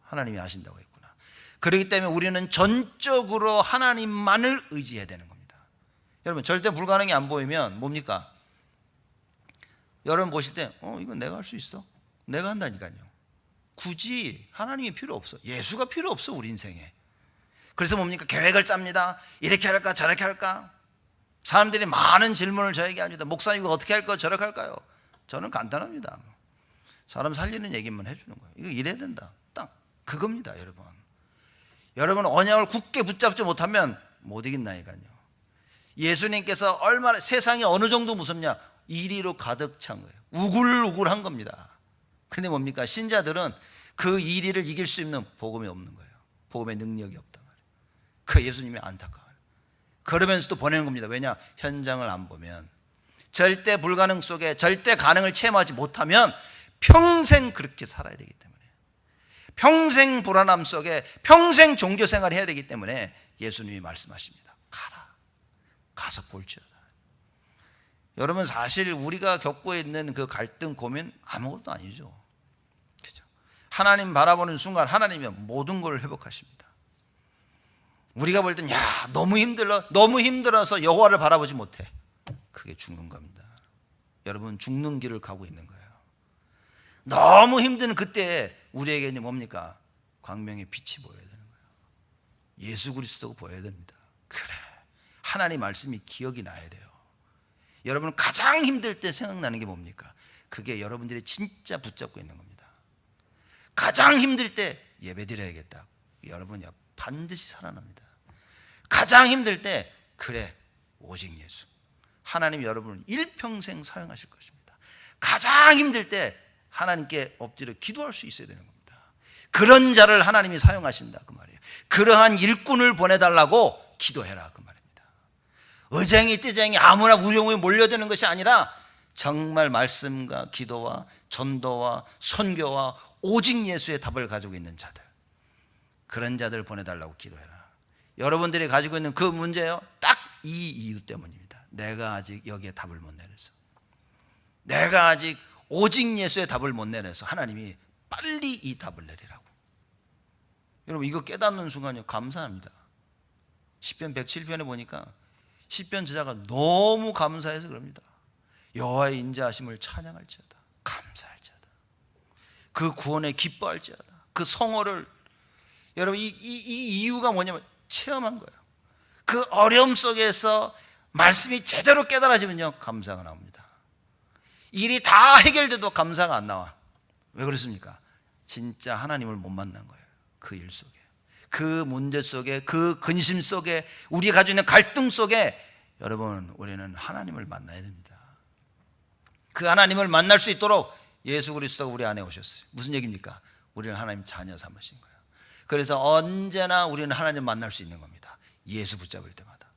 하나님이 아신다고 했구나. 그렇기 때문에 우리는 전적으로 하나님만을 의지해야 되는 겁니다. 여러분 절대 불가능이 안 보이면 뭡니까? 여러분 보실 때 이건 내가 할 수 있어. 내가 한다니까요. 굳이 하나님이 필요 없어. 예수가 필요 없어 우리 인생에. 그래서 뭡니까? 계획을 짭니다. 이렇게 할까 저렇게 할까. 사람들이 많은 질문을 저에게 합니다. 목사님 이거 어떻게 할까요? 저렇게 할까요? 저는 간단합니다. 사람 살리는 얘기만 해주는 거예요. 이거 이래야 된다. 딱 그겁니다. 여러분 언약을 굳게 붙잡지 못하면 못 이긴다니까요. 예수님께서 얼마나 세상이 어느 정도 무섭냐. 이리로 가득 찬 거예요. 우글우글한 겁니다. 근데 뭡니까? 신자들은 그 이리를 이길 수 있는 복음이 없는 거예요. 복음의 능력이 없단 말이에요. 그 예수님이 안타까워요. 그러면서도 보내는 겁니다. 왜냐? 현장을 안 보면 절대 불가능 속에 절대 가능을 체험하지 못하면 평생 그렇게 살아야 되기 때문에 평생 불안함 속에 평생 종교 생활을 해야 되기 때문에 예수님이 말씀하십니다. 가라. 가서 볼지어다. 여러분 사실 우리가 겪고 있는 그 갈등 고민 아무것도 아니죠. 그렇죠? 하나님 바라보는 순간 하나님이 모든 걸 회복하십니다. 우리가 볼 땐 너무 힘들어서 여호와를 바라보지 못해. 그게 죽는 겁니다. 여러분 죽는 길을 가고 있는 거예요. 너무 힘든 그때 우리에게는 뭡니까? 광명의 빛이 보여야 되는 거예요. 예수 그리스도가 보여야 됩니다. 그래 하나님 말씀이 기억이 나야 돼요. 여러분 가장 힘들 때 생각나는 게 뭡니까? 그게 여러분들이 진짜 붙잡고 있는 겁니다. 가장 힘들 때 예배 드려야겠다. 여러분이 반드시 살아납니다. 가장 힘들 때 그래 오직 예수. 하나님이 여러분을 일평생 사용하실 것입니다. 가장 힘들 때 하나님께 엎드려 기도할 수 있어야 되는 겁니다. 그런 자를 하나님이 사용하신다 그 말이에요. 그러한 일꾼을 보내달라고 기도해라 그 말입니다. 의쟁이 뜨쟁이 아무나 우영우에 몰려드는 것이 아니라 정말 말씀과 기도와 전도와 선교와 오직 예수의 답을 가지고 있는 자들, 그런 자들 보내달라고 기도해라. 여러분들이 가지고 있는 그 문제요, 딱 이 이유 때문입니다. 내가 아직 여기에 답을 못 내려서, 내가 아직 오직 예수의 답을 못 내려서 하나님이 빨리 이 답을 내리라고. 여러분 이거 깨닫는 순간요 감사합니다. 시편 107편에 보니까 시편 저자가 너무 감사해서 그럽니다. 여호와의 인자하심을 찬양할지어다. 감사할지어다. 그 구원에 기뻐할지어다. 그 성호를 여러분 이 이유가 뭐냐면 체험한 거예요. 그 어려움 속에서 말씀이 제대로 깨달아지면요 감사가 나옵니다. 일이 다 해결돼도 감사가 안 나와. 왜 그렇습니까? 진짜 하나님을 못 만난 거예요. 그 일 속에, 그 문제 속에, 그 근심 속에, 우리가 가지고 있는 갈등 속에 여러분 우리는 하나님을 만나야 됩니다. 그 하나님을 만날 수 있도록 예수 그리스도가 우리 안에 오셨어요. 무슨 얘기입니까? 우리는 하나님 자녀 삼으신 거예요. 그래서 언제나 우리는 하나님 만날 수 있는 겁니다. 예수 붙잡을 때마다,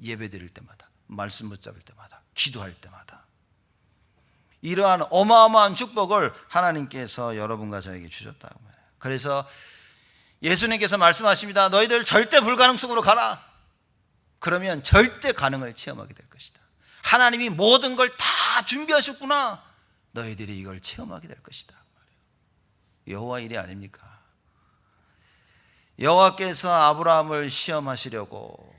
예배 드릴 때마다, 말씀 붙잡을 때마다. 기도할 때마다. 이러한 어마어마한 축복을 하나님께서 여러분과 저에게 주셨다고 말해요. 그래서 예수님께서 말씀하십니다. 너희들 절대 불가능 속으로 가라. 그러면 절대 가능을 체험하게 될 것이다. 하나님이 모든 걸 다 준비하셨구나. 너희들이 이걸 체험하게 될 것이다. 여호와 일이 아닙니까? 여호와께서 아브라함을 시험하시려고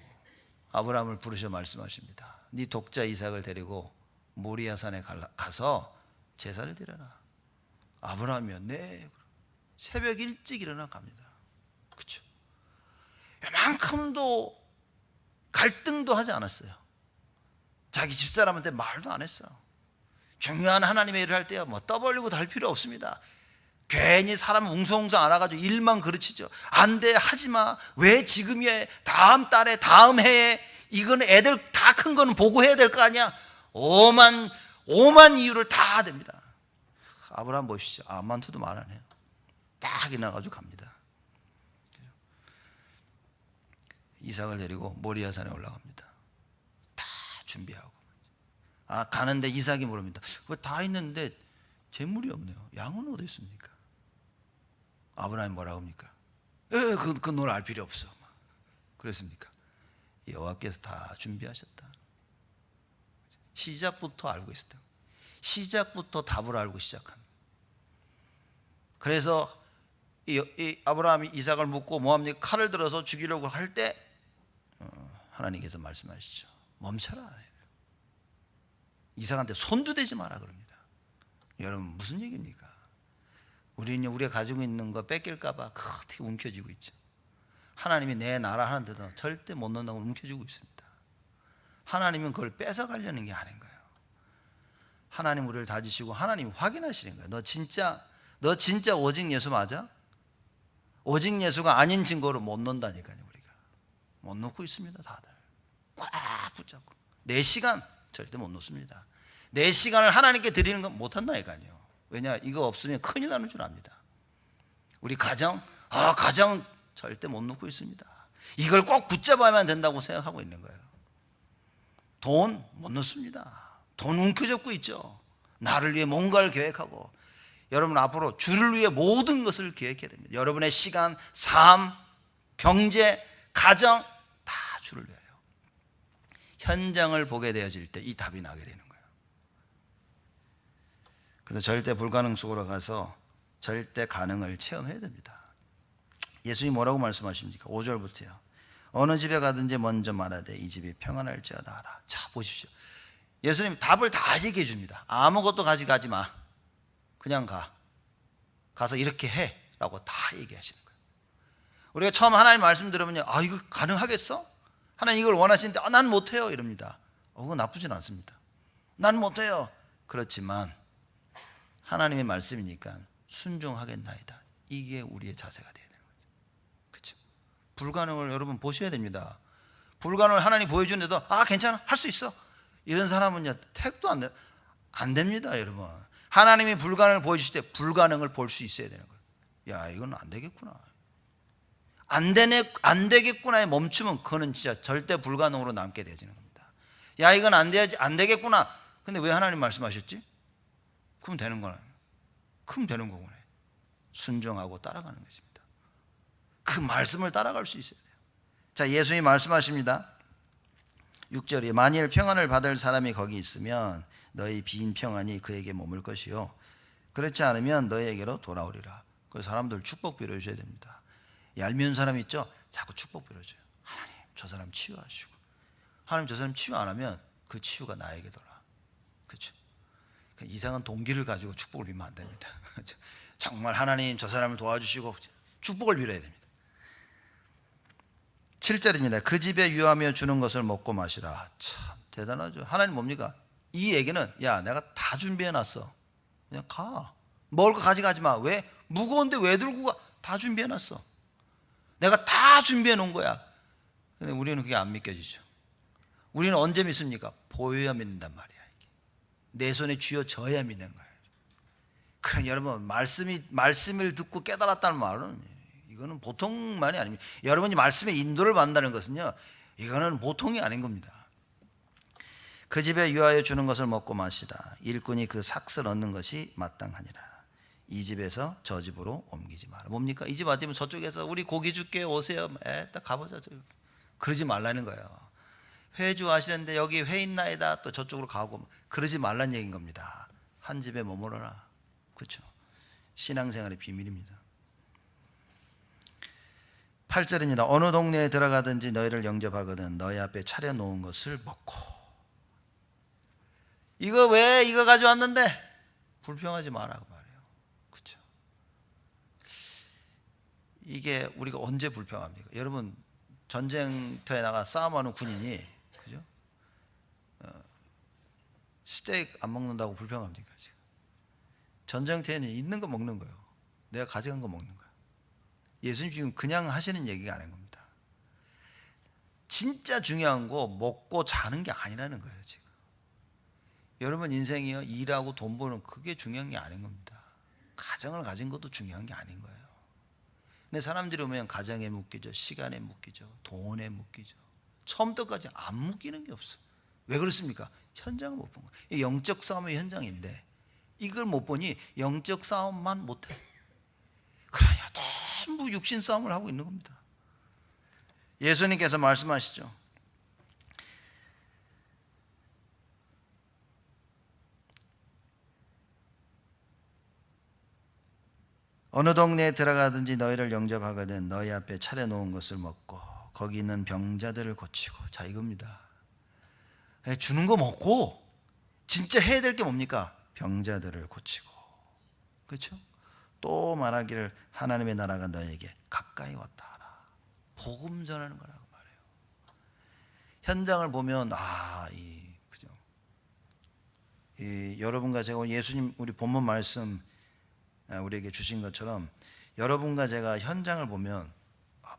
아브라함을 부르셔 말씀하십니다. 네 독자 이삭을 데리고 모리아산에 가서 제사를 드려라. 아브라함이요, 네. 새벽 일찍 일어나 갑니다. 그렇죠? 이만큼도 갈등도 하지 않았어요. 자기 집사람한테 말도 안 했어. 중요한 하나님의 일을 할 때야 뭐 떠벌리고 할 필요 없습니다. 괜히 사람 웅성웅성 안아가지고 일만 그르치죠. 안 돼, 하지마. 왜 지금이야? 다음 달에, 다음 해에. 이건 애들 다 큰 거는 보고해야 될 거 아니야. 오만 이유를 다 됩니다. 아브라함 보십시오. 암만투도 말 안 해요. 딱 일어나가지고 갑니다. 이삭을 데리고 모리아산에 올라갑니다. 다 준비하고. 가는데 이삭이 물습니다. 다 있는데 재물이 없네요. 양은 어디 있습니까? 아브라함이 뭐라고 합니까? 그건 널 알 필요 없어. 그랬습니까? 여호와께서 다 준비하셨다. 시작부터 알고 있었다. 시작부터 답을 알고 시작합니다. 그래서 이 아브라함이 이삭을 묻고 모함니 칼을 들어서 죽이려고 할 때 하나님께서 말씀하시죠. 멈춰라. 이삭한테 손도 대지 마라 그럽니다. 여러분 무슨 얘기입니까? 우리는 우리가 가지고 있는 거 뺏길까 봐 어떻게 움켜쥐고 있죠. 하나님이 내 나라 하는데도 절대 못 넣는다고 움켜쥐고 있습니다. 하나님은 그걸 뺏어가려는 게 아닌 거예요. 하나님 우리를 다지시고 하나님이 확인하시는 거예요. 너 진짜 오직 예수 맞아? 오직 예수가 아닌 증거로 못 넣는다니까요. 우리가 못 넣고 있습니다. 다들 꽉 붙잡고 내 시간 절대 못 놓습니다. 내 시간을 하나님께 드리는 건 못한다니까요. 왜냐, 이거 없으면 큰일 나는 줄 압니다. 우리 가정 절대 못 놓고 있습니다. 이걸 꼭 붙잡아야만 된다고 생각하고 있는 거예요. 돈 못 놓습니다. 돈 움켜잡고 있죠. 나를 위해 뭔가를 계획하고. 여러분 앞으로 주를 위해 모든 것을 계획해야 됩니다. 여러분의 시간, 삶, 경제, 가정 다 주를 위하여. 현장을 보게 되어질 때 이 답이 나게 되는 거예요. 그래서 절대 불가능 속으로 가서 절대 가능을 체험해야 됩니다. 예수님이 뭐라고 말씀하십니까? 5절부터요. 어느 집에 가든지 먼저 말하되 이 집이 평안할지어다 하라. 자 보십시오. 예수님 답을 다 얘기해 줍니다. 아무것도 가져가지 마. 그냥 가서 이렇게 해 라고 다 얘기하시는 거예요. 우리가 처음 하나님 말씀 들으면요, 이거 가능하겠어? 하나님 이걸 원하시는데 난 못해요 이럽니다. 그거 나쁘진 않습니다. 난 못해요. 그렇지만 하나님의 말씀이니까 순종하겠나이다. 이게 우리의 자세가 돼야 되는 거죠. 그렇죠? 불가능을 여러분 보셔야 됩니다. 불가능을 하나님 보여주는데도 괜찮아, 할 수 있어. 이런 사람은요 택도 안 됩니다. 여러분 하나님이 불가능을 보여주실 때 불가능을 볼 수 있어야 되는 거예요. 야, 이건 안 되겠구나. 안 되겠구나에 멈추면 그거는 진짜 절대 불가능으로 남게 되지는 겁니다. 야, 이건 안 되겠구나. 근데 왜 하나님 말씀하셨지? 그럼 되는 거는. 그럼 되는 거구나. 순종하고 따라가는 것입니다. 그 말씀을 따라갈 수 있어야 돼요. 자, 예수님이 말씀하십니다. 6절에 만일 평안을 받을 사람이 거기 있으면 너희 빈 평안이 그에게 머물 것이요 그렇지 않으면 너희에게로 돌아오리라. 그 사람들 축복 빌어주셔야 됩니다. 얄미운 사람 있죠? 자꾸 축복 빌어줘요. 하나님 저 사람 치유하시고, 하나님 저 사람 치유 안 하면 그 치유가 나에게 돌아. 그렇죠? 이상한 동기를 가지고 축복을 빌면 안 됩니다. 정말 하나님 저 사람을 도와주시고 축복을 빌어야 됩니다. 7절입니다. 그 집에 유하며 주는 것을 먹고 마시라. 참 대단하죠. 하나님 뭡니까? 이 얘기는 야, 내가 다 준비해놨어. 그냥 가. 먹을 거 가져가지 마. 왜? 무거운데 왜 들고 가? 다 준비해놨어. 내가 다 준비해 놓은 거야. 근데 우리는 그게 안 믿겨지죠. 우리는 언제 믿습니까? 보여야 믿는단 말이야. 내 손에 쥐어져야 믿는 거예요. 그럼 여러분 말씀을 듣고 깨달았다는 말은 이거는 보통 말이 아닙니다. 여러분이 말씀의 인도를 받는다는 것은요, 이거는 보통이 아닌 겁니다. 그 집에 유하여 주는 것을 먹고 마시라. 일꾼이 그 삭슬 얻는 것이 마땅하니라. 이 집에서 저 집으로 옮기지 마라. 뭡니까? 이 집 아니면 저쪽에서 우리 고기 줄게 오세요. 딱 가보자. 그러지 말라는 거예요. 회주 하시는데 여기 회 있나이다. 또 저쪽으로 가고 그러지 말란 얘기인 겁니다. 한 집에 머무러라. 그렇죠? 신앙생활의 비밀입니다. 8절입니다. 어느 동네에 들어가든지 너희를 영접하거든 너희 앞에 차려놓은 것을 먹고. 이거 왜 이거 가져왔는데? 불평하지 마라고 말해요. 그렇죠? 이게 우리가 언제 불평합니까? 여러분 전쟁터에 나가 싸움하는 군인이 그죠? 스테이크 안 먹는다고 불평합니까? 지금 전쟁터에는 있는 거 먹는 거예요. 내가 가져간 거 먹는 거예요. 예수님 지금 그냥 하시는 얘기가 아닌 겁니다. 진짜 중요한 거 먹고 자는 게 아니라는 거예요. 지금 여러분 인생이요, 일하고 돈 버는 그게 중요한 게 아닌 겁니다. 가정을 가진 것도 중요한 게 아닌 거예요. 근데 사람들이 오면 가정에 묶이죠, 시간에 묶이죠, 돈에 묶이죠. 처음부터까지 안 묶이는 게 없어. 왜 그렇습니까? 현장을 못 본 거예요. 영적 싸움의 현장인데 이걸 못 보니 영적 싸움만 못해. 그러냐 전부 육신 싸움을 하고 있는 겁니다. 예수님께서 말씀하시죠. 어느 동네에 들어가든지 너희를 영접하거든 너희 앞에 차려놓은 것을 먹고 거기 있는 병자들을 고치고. 자 이겁니다. 주는 거 먹고 진짜 해야 될 게 뭡니까? 병자들을 고치고. 그렇죠? 또 말하기를 하나님의 나라가 너에게 가까이 왔다 하라. 복음 전하는 거라고 말해요. 현장을 보면 그죠? 여러분과 제가 예수님 우리 본문 말씀 우리에게 주신 것처럼 여러분과 제가 현장을 보면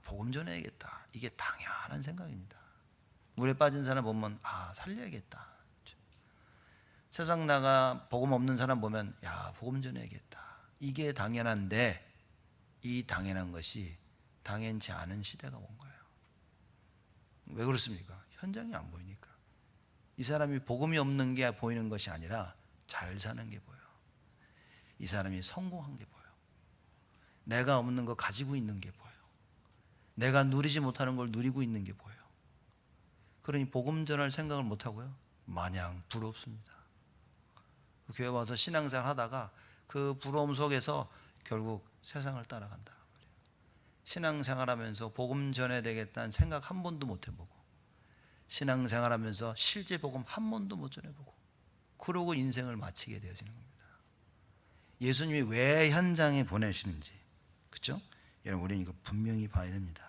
복음 전해야겠다. 이게 당연한 생각입니다. 물에 빠진 사람 보면 살려야겠다. 세상 나가 복음 없는 사람 보면 복음 전해야겠다. 이게 당연한데 이 당연한 것이 당연치 않은 시대가 온 거예요. 왜 그렇습니까? 현장이 안 보이니까. 이 사람이 복음이 없는 게 보이는 것이 아니라 잘 사는 게 보여요. 이 사람이 성공한 게 보여요. 내가 없는 거 가지고 있는 게 보여요. 내가 누리지 못하는 걸 누리고 있는 게 보여요. 그러니 복음 전할 생각을 못하고요, 마냥 부럽습니다. 교회 와서 신앙생활 하다가 그 부러움 속에서 결국 세상을 따라간다. 신앙생활하면서 복음 전해야 되겠다는 생각 한 번도 못 해보고, 신앙생활하면서 실제 복음 한 번도 못 전해보고, 그러고 인생을 마치게 되어지는 겁니다. 예수님이 왜 현장에 보내시는지, 그렇죠? 여러분 우리는 이거 분명히 봐야 됩니다.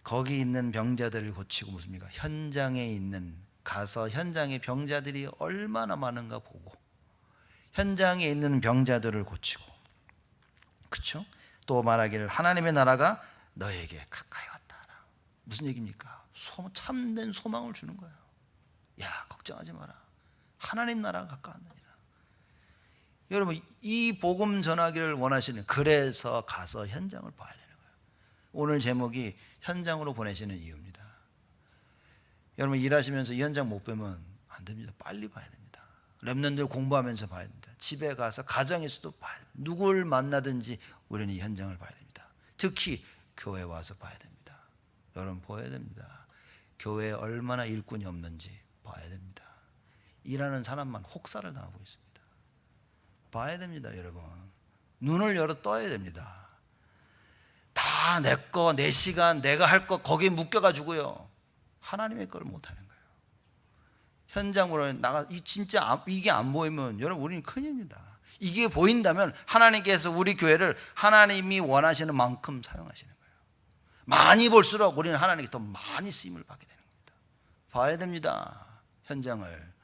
거기 있는 병자들을 고치고 무슨입니까? 현장에 있는, 가서 현장에 병자들이 얼마나 많은가 보고 현장에 있는 병자들을 고치고, 그렇죠? 또 말하기를 하나님의 나라가 너에게 가까이 왔다. 무슨 얘기입니까? 참된 소망을 주는 거예요. 걱정하지 마라. 하나님 나라가 가까웠느니라. 여러분 이 복음 전하기를 원하시는, 그래서 가서 현장을 봐야 되는 거예요. 오늘 제목이 현장으로 보내시는 이유입니다. 여러분 일하시면서 이 현장 못 보면 안 됩니다. 빨리 봐야 됩니다. 렘넌트들 공부하면서 봐야 됩니다. 집에 가서 가정에서도 봐야 됩니다. 누굴 만나든지 우리는 이 현장을 봐야 됩니다. 특히 교회 와서 봐야 됩니다. 여러분 보여야 됩니다. 교회에 얼마나 일꾼이 없는지 봐야 됩니다. 일하는 사람만 혹사를 당하고 있습니다. 봐야 됩니다. 여러분 눈을 열어 떠야 됩니다. 다 내 거, 내 시간, 내가 할 거 거기에 묶여가지고요, 하나님의 거를 못하는 거예요. 현장으로 나가 진짜 이게 안 보이면 여러분 우리는 큰일입니다. 이게 보인다면 하나님께서 우리 교회를 하나님이 원하시는 만큼 사용하시는 거예요. 많이 볼수록 우리는 하나님께 더 많이 쓰임을 받게 되는 겁니다. 봐야 됩니다. 현장을.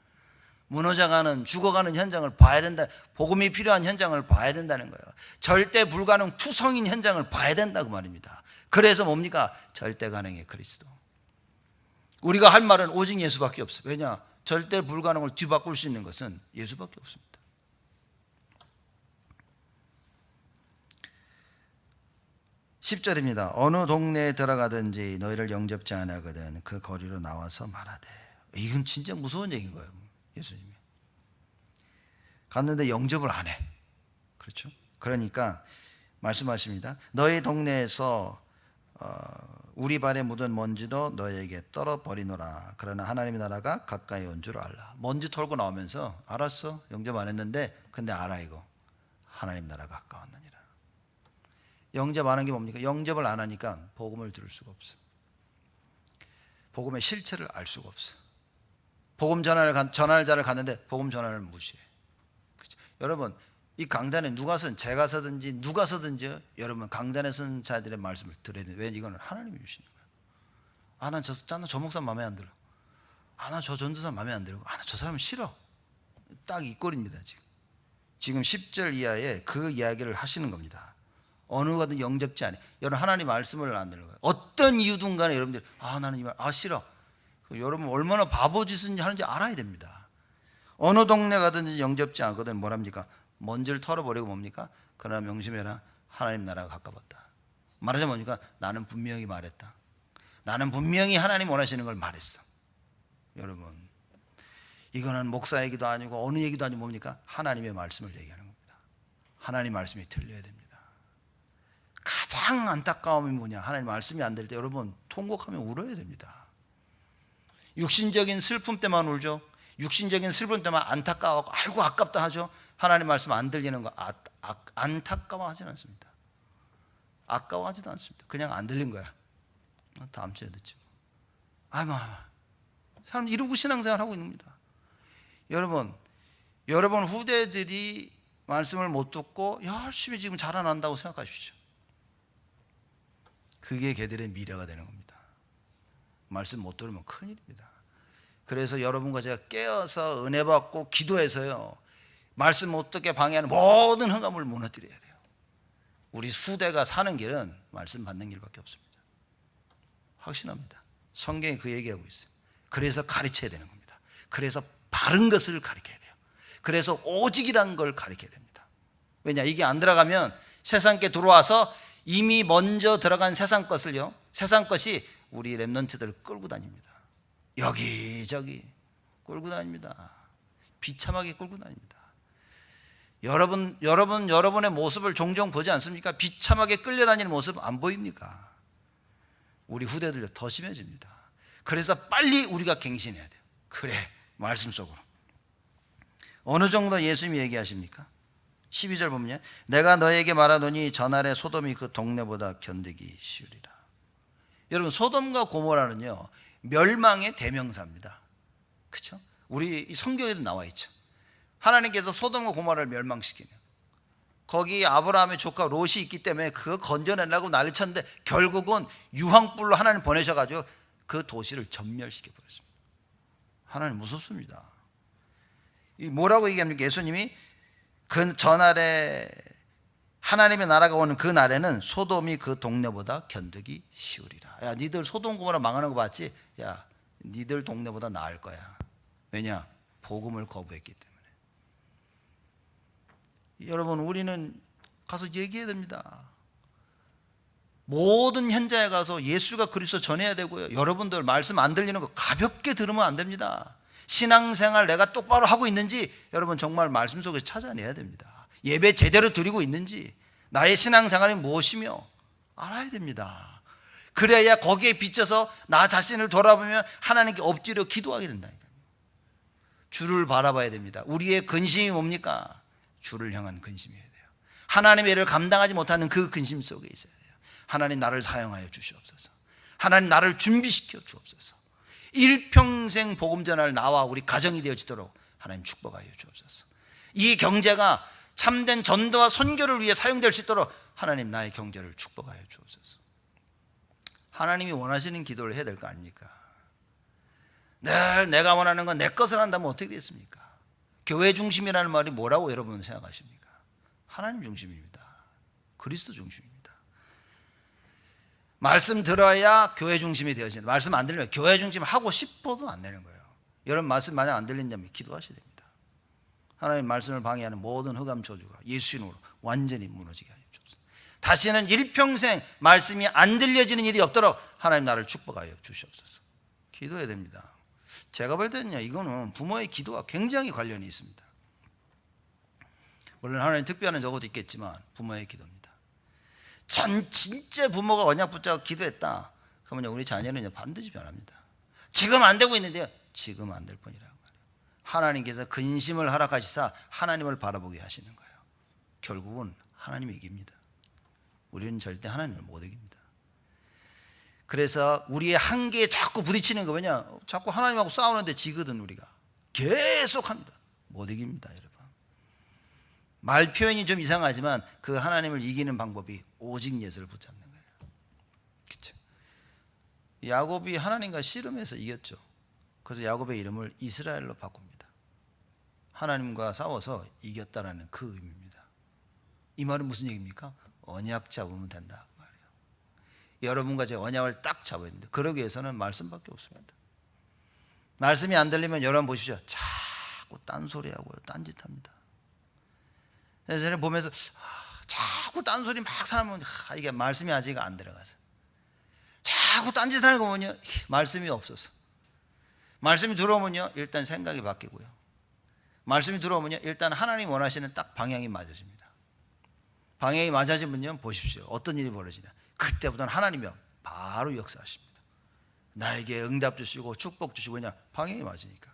무너져가는, 죽어가는 현장을 봐야 된다. 복음이 필요한 현장을 봐야 된다는 거예요. 절대 불가능 투성인 현장을 봐야 된다고 말입니다. 그래서 뭡니까? 절대 가능의 그리스도. 우리가 할 말은 오직 예수밖에 없어요. 왜냐? 절대 불가능을 뒤바꿀 수 있는 것은 예수밖에 없습니다. (10절입니다) 어느 동네에 들어가든지 너희를 영접지 아니하거든 그 거리로 나와서 말하되. 이건 진짜 무서운 얘기인 거예요. 예수님이 갔는데 영접을 안 해. 그렇죠? 그러니까 말씀하십니다. 너희 동네에서 우리 발에 묻은 먼지도 너에게 떨어버리노라. 그러나 하나님의 나라가 가까이 온 줄 알라. 먼지 털고 나오면서 알았어, 영접 안 했는데 근데 알아, 이거 하나님 나라가 가까웠느니라. 영접 안 한 게 뭡니까? 영접을 안 하니까 복음을 들을 수가 없어. 복음의 실체를 알 수가 없어. 복음 전할 자를 갔는데 복음 전하를 무시해. 그렇죠? 여러분, 이 강단에 누가 선, 제가 서든지 누가 서든지요, 여러분 강단에 선 자들의 말씀을 들어야 돼요. 왜? 이거는 하나님이 주시는 거예요. 아, 난 저 목사 마음에 안 들어. 아, 난 저 전도사 마음에 안 들어. 아, 나 저 사람 싫어. 딱 이 꼴입니다. 지금 10절 이하에 그 이야기를 하시는 겁니다. 어느 가든 영접지 않아요. 여러분, 하나님 말씀을 안 듣는 거예요. 어떤 이유든 간에 여러분들, 아, 나는 이 말, 아, 싫어. 여러분 얼마나 바보짓인지 하는지 알아야 됩니다. 어느 동네 가든지 영접지 않거든 뭐랍니까? 먼지를 털어버리고 뭡니까? 그러나 명심해라, 하나님 나라가 가까웠다. 말하자면 뭡니까? 나는 분명히 말했다. 나는 분명히 하나님 원하시는 걸 말했어. 여러분, 이거는 목사 얘기도 아니고 어느 얘기도 아니고 뭡니까? 하나님의 말씀을 얘기하는 겁니다. 하나님 말씀이 들려야 됩니다. 가장 안타까움이 뭐냐? 하나님 말씀이 안 될 때 여러분 통곡하면 울어야 됩니다. 육신적인 슬픔 때만 울죠. 육신적인 슬픔 때만 안타까워하고 아이고 아깝다 하죠. 하나님 말씀 안 들리는 거 안타까워하진 않습니다. 아까워하지도 않습니다. 그냥 안 들린 거야. 다음 주에 듣지. 사람 이러고 신앙생활 하고 있는 겁니다. 여러분 후대들이 말씀을 못 듣고 열심히 지금 자라난다고 생각하십시오. 그게 걔들의 미래가 되는 겁니다. 말씀 못 들으면 큰일입니다. 그래서 여러분과 제가 깨어서 은혜 받고 기도해서요, 말씀 못 듣게 방해하는 모든 흑암을 무너뜨려야 돼요. 우리 후대가 사는 길은 말씀 받는 길밖에 없습니다. 확신합니다. 성경이 그 얘기하고 있어요. 그래서 가르쳐야 되는 겁니다. 그래서 바른 것을 가르쳐야 돼요. 그래서 오직이란 걸 가르쳐야 됩니다. 왜냐? 이게 안 들어가면 세상께 들어와서 이미 먼저 들어간 세상 것을요, 세상 것이 우리 렘넌트들을 끌고 다닙니다. 여기저기 끌고 다닙니다. 비참하게 끌고 다닙니다. 여러분의 모습을 종종 보지 않습니까? 비참하게 끌려다니는 모습 안 보입니까? 우리 후대들도 더 심해집니다. 그래서 빨리 우리가 갱신해야 돼요. 그래, 말씀 속으로. 어느 정도 예수님이 얘기하십니까? 12절 보면 내가 너에게 말하노니 전날에 소돔이 그 동네보다 견디기 쉬우리라. 여러분, 소돔과 고모라는요 멸망의 대명사입니다. 그렇죠? 우리 성경에도 나와 있죠. 하나님께서 소돔과 고모라를 멸망시키네요. 거기 아브라함의 조카 롯이 있기 때문에 그거 건져내려고 난리쳤는데 결국은 유황불로 하나님 보내셔가지고 그 도시를 전멸시켜 버렸습니다. 하나님 무섭습니다. 뭐라고 얘기합니까? 예수님이 그 전날에 하나님의 나라가 오는 그 날에는 소돔이 그 동네보다 견디기 쉬우리라. 야, 니들 소돔 고모라 망하는 거 봤지? 야, 니들 동네보다 나을 거야. 왜냐? 복음을 거부했기 때문에. 여러분, 우리는 가서 얘기해야 됩니다. 모든 현장에 가서 예수가 그리스도 전해야 되고요. 여러분들 말씀 안 들리는 거 가볍게 들으면 안 됩니다. 신앙생활 내가 똑바로 하고 있는지 여러분 정말 말씀 속에서 찾아내야 됩니다. 예배 제대로 드리고 있는지, 나의 신앙생활이 무엇이며 알아야 됩니다. 그래야 거기에 비춰서 나 자신을 돌아보면 하나님께 엎드려 기도하게 된다니까요. 주를 바라봐야 됩니다. 우리의 근심이 뭡니까? 주를 향한 근심이어야 돼요. 하나님의 일을 감당하지 못하는 그 근심 속에 있어야 돼요. 하나님 나를 사용하여 주시옵소서. 하나님 나를 준비시켜 주옵소서. 일평생 복음 전할 나와 우리 가정이 되어지도록 하나님 축복하여 주옵소서. 이 경제가 참된 전도와 선교를 위해 사용될 수 있도록 하나님 나의 경제를 축복하여 주옵소서. 하나님이 원하시는 기도를 해야 될 거 아닙니까? 늘 내가 원하는 건 내 것을 한다면 어떻게 되겠습니까? 교회 중심이라는 말이 뭐라고 여러분 생각하십니까? 하나님 중심입니다. 그리스도 중심입니다. 말씀 들어야 교회 중심이 되어진다. 말씀 안 들리면 교회 중심 하고 싶어도 안 되는 거예요. 여러분 말씀 만약 안 들린다면 기도하셔야 됩니다. 하나님 말씀을 방해하는 모든 흑암 저주가 예수 이름으로 완전히 무너지게 하여 주옵소서. 다시는 일평생 말씀이 안 들려지는 일이 없도록 하나님 나를 축복하여 주시옵소서. 기도해야 됩니다. 제가 볼 때는요, 이거는 부모의 기도와 굉장히 관련이 있습니다. 물론 하나님 특별한 적어도 있겠지만 부모의 기도입니다. 진짜 부모가 언약 붙잡고 기도했다 그러면 우리 자녀는 반드시 변합니다. 지금 안 되고 있는데요, 지금 안 될 뿐이라고 말해요. 하나님께서 근심을 허락하시사 하나님을 바라보게 하시는 거예요. 결국은 하나님이 이깁니다. 우리는 절대 하나님을 못 이깁니다. 그래서 우리의 한계에 자꾸 부딪히는 거 뭐냐, 자꾸 하나님하고 싸우는데 지거든. 우리가 계속합니다. 못 이깁니다, 여러분. 말 표현이 좀 이상하지만 그 하나님을 이기는 방법이 오직 예수를 붙잡는 거예요. 그렇죠? 야곱이 하나님과 씨름해서 이겼죠. 그래서 야곱의 이름을 이스라엘로 바꿉니다. 하나님과 싸워서 이겼다라는 그 의미입니다. 이 말은 무슨 얘기입니까? 언약 잡으면 된다 그 말이에요. 여러분과 제 언약을 딱 잡아야 되는데 그러기 위해서는 말씀밖에 없습니다. 말씀이 안 들리면 여러분 보십시오. 자꾸 딴소리하고요, 딴짓합니다. 그래서 저는 보면서 자꾸 딴소리 막 사람은 이게 말씀이 아직 안 들어가서 자꾸 딴짓하는 거 보면요, 말씀이 없어서. 말씀이 들어오면요, 일단 생각이 바뀌고요, 말씀이 들어오면요, 일단 하나님 원하시는 딱 방향이 맞아집니다. 방향이 맞아지면요, 보십시오, 어떤 일이 벌어지냐, 그때부터는 하나님이 바로 역사하십니다. 나에게 응답 주시고 축복 주시고, 왜냐, 방향이 맞으니까.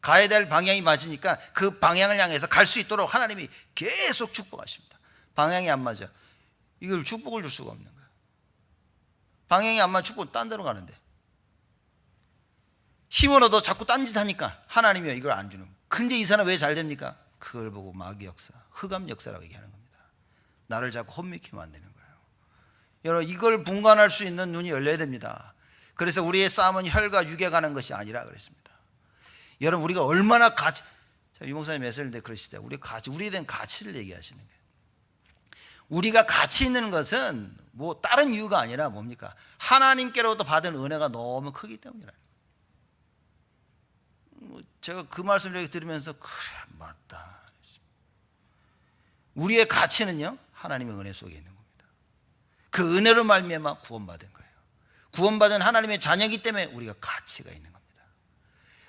가야 될 방향이 맞으니까 그 방향을 향해서 갈 수 있도록 하나님이 계속 축복하십니다. 방향이 안 맞아, 이걸 축복을 줄 수가 없는 거예요. 방향이 안 맞아 축복은 딴 데로 가는데, 힘을 얻어 자꾸 딴짓하니까 하나님이 이걸 안 주는 거예요. 근데 이 사람 왜 잘 됩니까? 그걸 보고 마귀 역사, 흑암 역사라고 얘기하는 겁니다. 나를 자꾸 혼미케 만드는 거예요. 여러분, 이걸 분간할 수 있는 눈이 열려야 됩니다. 그래서 우리의 싸움은 혈과 육에 가는 것이 아니라 그랬습니다. 여러분, 우리가 얼마나 가치, 유목사님 메시지인데 그러시대, 우리에 대한 가치를 얘기하시는 거예요. 우리가 가치 있는 것은 뭐 다른 이유가 아니라 뭡니까? 하나님께로부터 받은 은혜가 너무 크기 때문이라. 제가 그 말씀을 들으면서 그래, 맞다. 우리의 가치는요, 하나님의 은혜 속에 있는 겁니다. 그 은혜로 말미암아 구원받은 거예요. 구원받은 하나님의 자녀이기 때문에 우리가 가치가 있는 겁니다.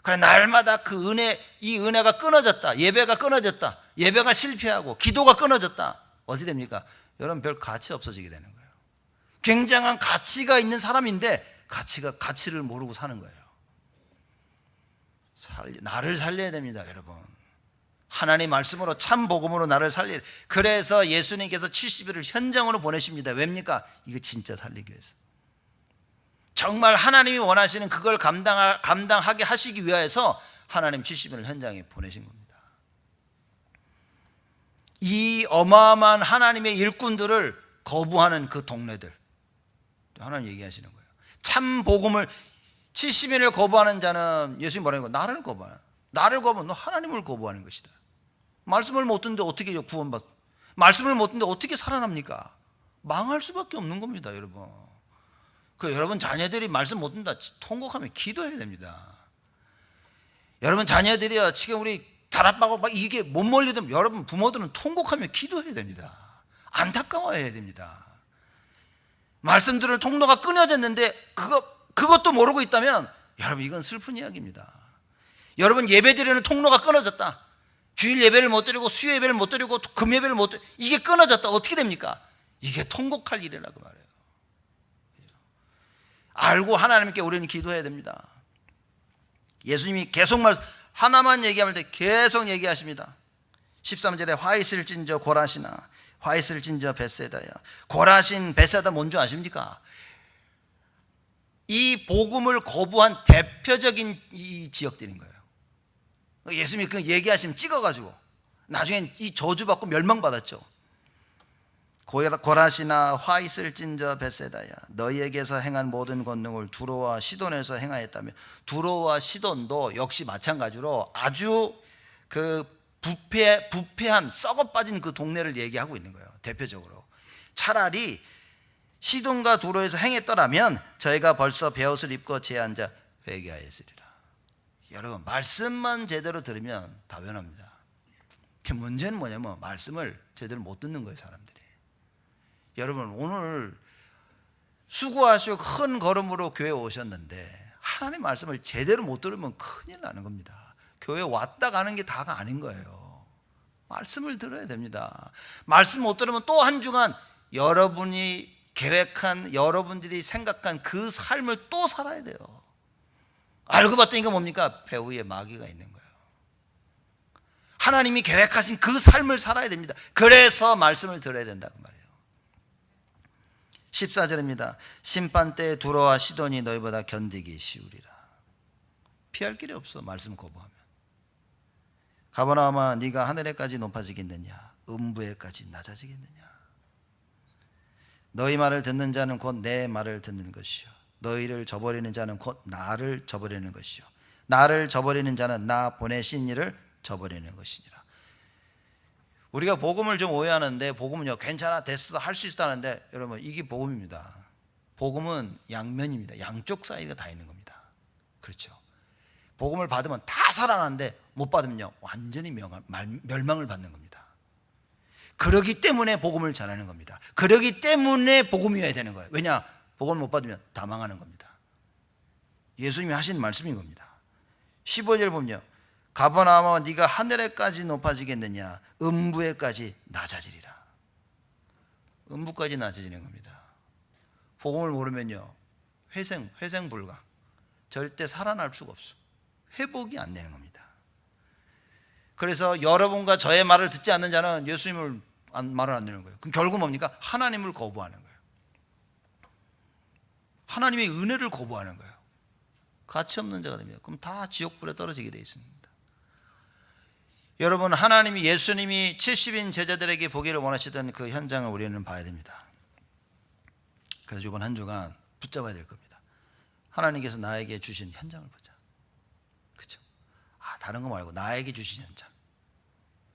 그래, 날마다 그 은혜, 이 은혜가 끊어졌다, 예배가 끊어졌다, 예배가 실패하고 기도가 끊어졌다, 어떻게 됩니까? 여러분, 별 가치 없어지게 되는 거예요. 굉장한 가치가 있는 사람인데 가치를 모르고 사는 거예요. 나를 살려야 됩니다, 여러분. 하나님 말씀으로 참 복음으로 나를 살려야 돼. 그래서 예수님께서 70일을 현장으로 보내십니다. 왜입니까? 이거 진짜 살리기 위해서. 정말 하나님이 원하시는 그걸 감당하게 하시기 위해서 하나님 70일을 현장에 보내신 겁니다. 이 어마어마한 하나님의 일꾼들을 거부하는 그 동네들, 하나님 얘기하시는 거예요. 참 복음을 70일을 거부하는 자는, 예수님 뭐라는 거예요? 나를 거부하는, 나를 거부하면 너 하나님을 거부하는 것이다. 말씀을 못 듣는데 어떻게 구원받, 말씀을 못 듣는데 어떻게 살아납니까? 망할 수밖에 없는 겁니다, 여러분. 여러분 자녀들이 말씀 못 듣는다 통곡하면 기도해야 됩니다. 여러분 자녀들이요, 지금 우리 다락방고 막 이게 못 몰리든 여러분 부모들은 통곡하며 기도해야 됩니다. 안타까워해야 됩니다. 말씀들을 통로가 끊어졌는데 그것도 모르고 있다면 여러분, 이건 슬픈 이야기입니다. 여러분, 예배드리는 통로가 끊어졌다, 주일 예배를 못 드리고 수요 예배를 못 드리고 금 예배를 못 드리고 이게 끊어졌다, 어떻게 됩니까? 이게 통곡할 일이라고 말해요. 알고 하나님께 우리는 기도해야 됩니다. 예수님이 계속 하나만 얘기할 때 계속 얘기하십니다. 13절에 화 있을진저 고라시나 화 있을진저 벳세다야. 고라신 벳세다 뭔지 아십니까? 이 복음을 거부한 대표적인 이 지역들인 거예요. 예수님이 그 얘기하시면 찍어가지고 나중엔 이 저주받고 멸망받았죠. 고라시나 화 있을진저 벳세다야, 너희에게서 행한 모든 권능을 두로와 시돈에서 행하였다며. 두로와 시돈도 역시 마찬가지로 아주 그 부패한 썩어 빠진 그 동네를 얘기하고 있는 거예요. 대표적으로 차라리 시돈과 두로에서 행했더라면 저희가 벌써 베옷을 입고 제앉아 회개하였으리라. 여러분, 말씀만 제대로 들으면 다 변합니다. 문제는 뭐냐면 말씀을 제대로 못 듣는 거예요, 사람들이. 여러분, 오늘 수고하시고 큰 걸음으로 교회 오셨는데 하나님 말씀을 제대로 못 들으면 큰일 나는 겁니다. 교회 왔다 가는 게 다가 아닌 거예요. 말씀을 들어야 됩니다. 말씀 못 들으면 또 한 주간 여러분이 계획한, 여러분들이 생각한 그 삶을 또 살아야 돼요. 알고 봤더니 이거 뭡니까? 배후에 마귀가 있는 거예요. 하나님이 계획하신 그 삶을 살아야 됩니다. 그래서 말씀을 들어야 된다 그 말이에요. 14절입니다. 심판때에 두로와 시돈이 너희보다 견디기 쉬우리라. 피할 길이 없어. 말씀 거부하면. 가버나움아 네가 하늘에까지 높아지겠느냐, 음부에까지 낮아지겠느냐. 너희 말을 듣는 자는 곧 내 말을 듣는 것이요, 너희를 저버리는 자는 곧 나를 저버리는 것이요, 나를 저버리는 자는 나 보내신 이를 저버리는 것이니라. 우리가 복음을 좀 오해하는데, 복음은요, 괜찮아, 됐어, 할 수 있다는데, 여러분 이게 복음입니다. 복음은 양면입니다. 양쪽 사이드가 다 있는 겁니다. 그렇죠. 복음을 받으면 다 살아나는데 못 받으면요 완전히 멸망을 받는 겁니다. 그러기 때문에 복음을 전하는 겁니다. 그러기 때문에 복음이어야 되는 거예요. 왜냐? 복음을 못 받으면 다 망하는 겁니다. 예수님이 하신 말씀인 겁니다. 15절 보면요, 가버나움아 네가 하늘에까지 높아지겠느냐, 음부에까지 낮아지리라. 음부까지 낮아지는 겁니다. 복음을 모르면요 회생 불가. 절대 살아날 수가 없어. 회복이 안 되는 겁니다. 그래서 여러분과 저의 말을 듣지 않는 자는 예수님을 말을 안 듣는 거예요. 그럼 결국 뭡니까? 하나님을 거부하는 거예요. 하나님의 은혜를 거부하는 거예요. 가치 없는 자가 됩니다. 그럼 다 지옥불에 떨어지게 되어 있습니다. 여러분, 하나님이, 예수님이 70인 제자들에게 보기를 원하시던 그 현장을 우리는 봐야 됩니다. 그래서 이번 한 주간 붙잡아야 될 겁니다. 하나님께서 나에게 주신 현장을 보자. 그렇죠? 다른 거 말고 나에게 주신 현장.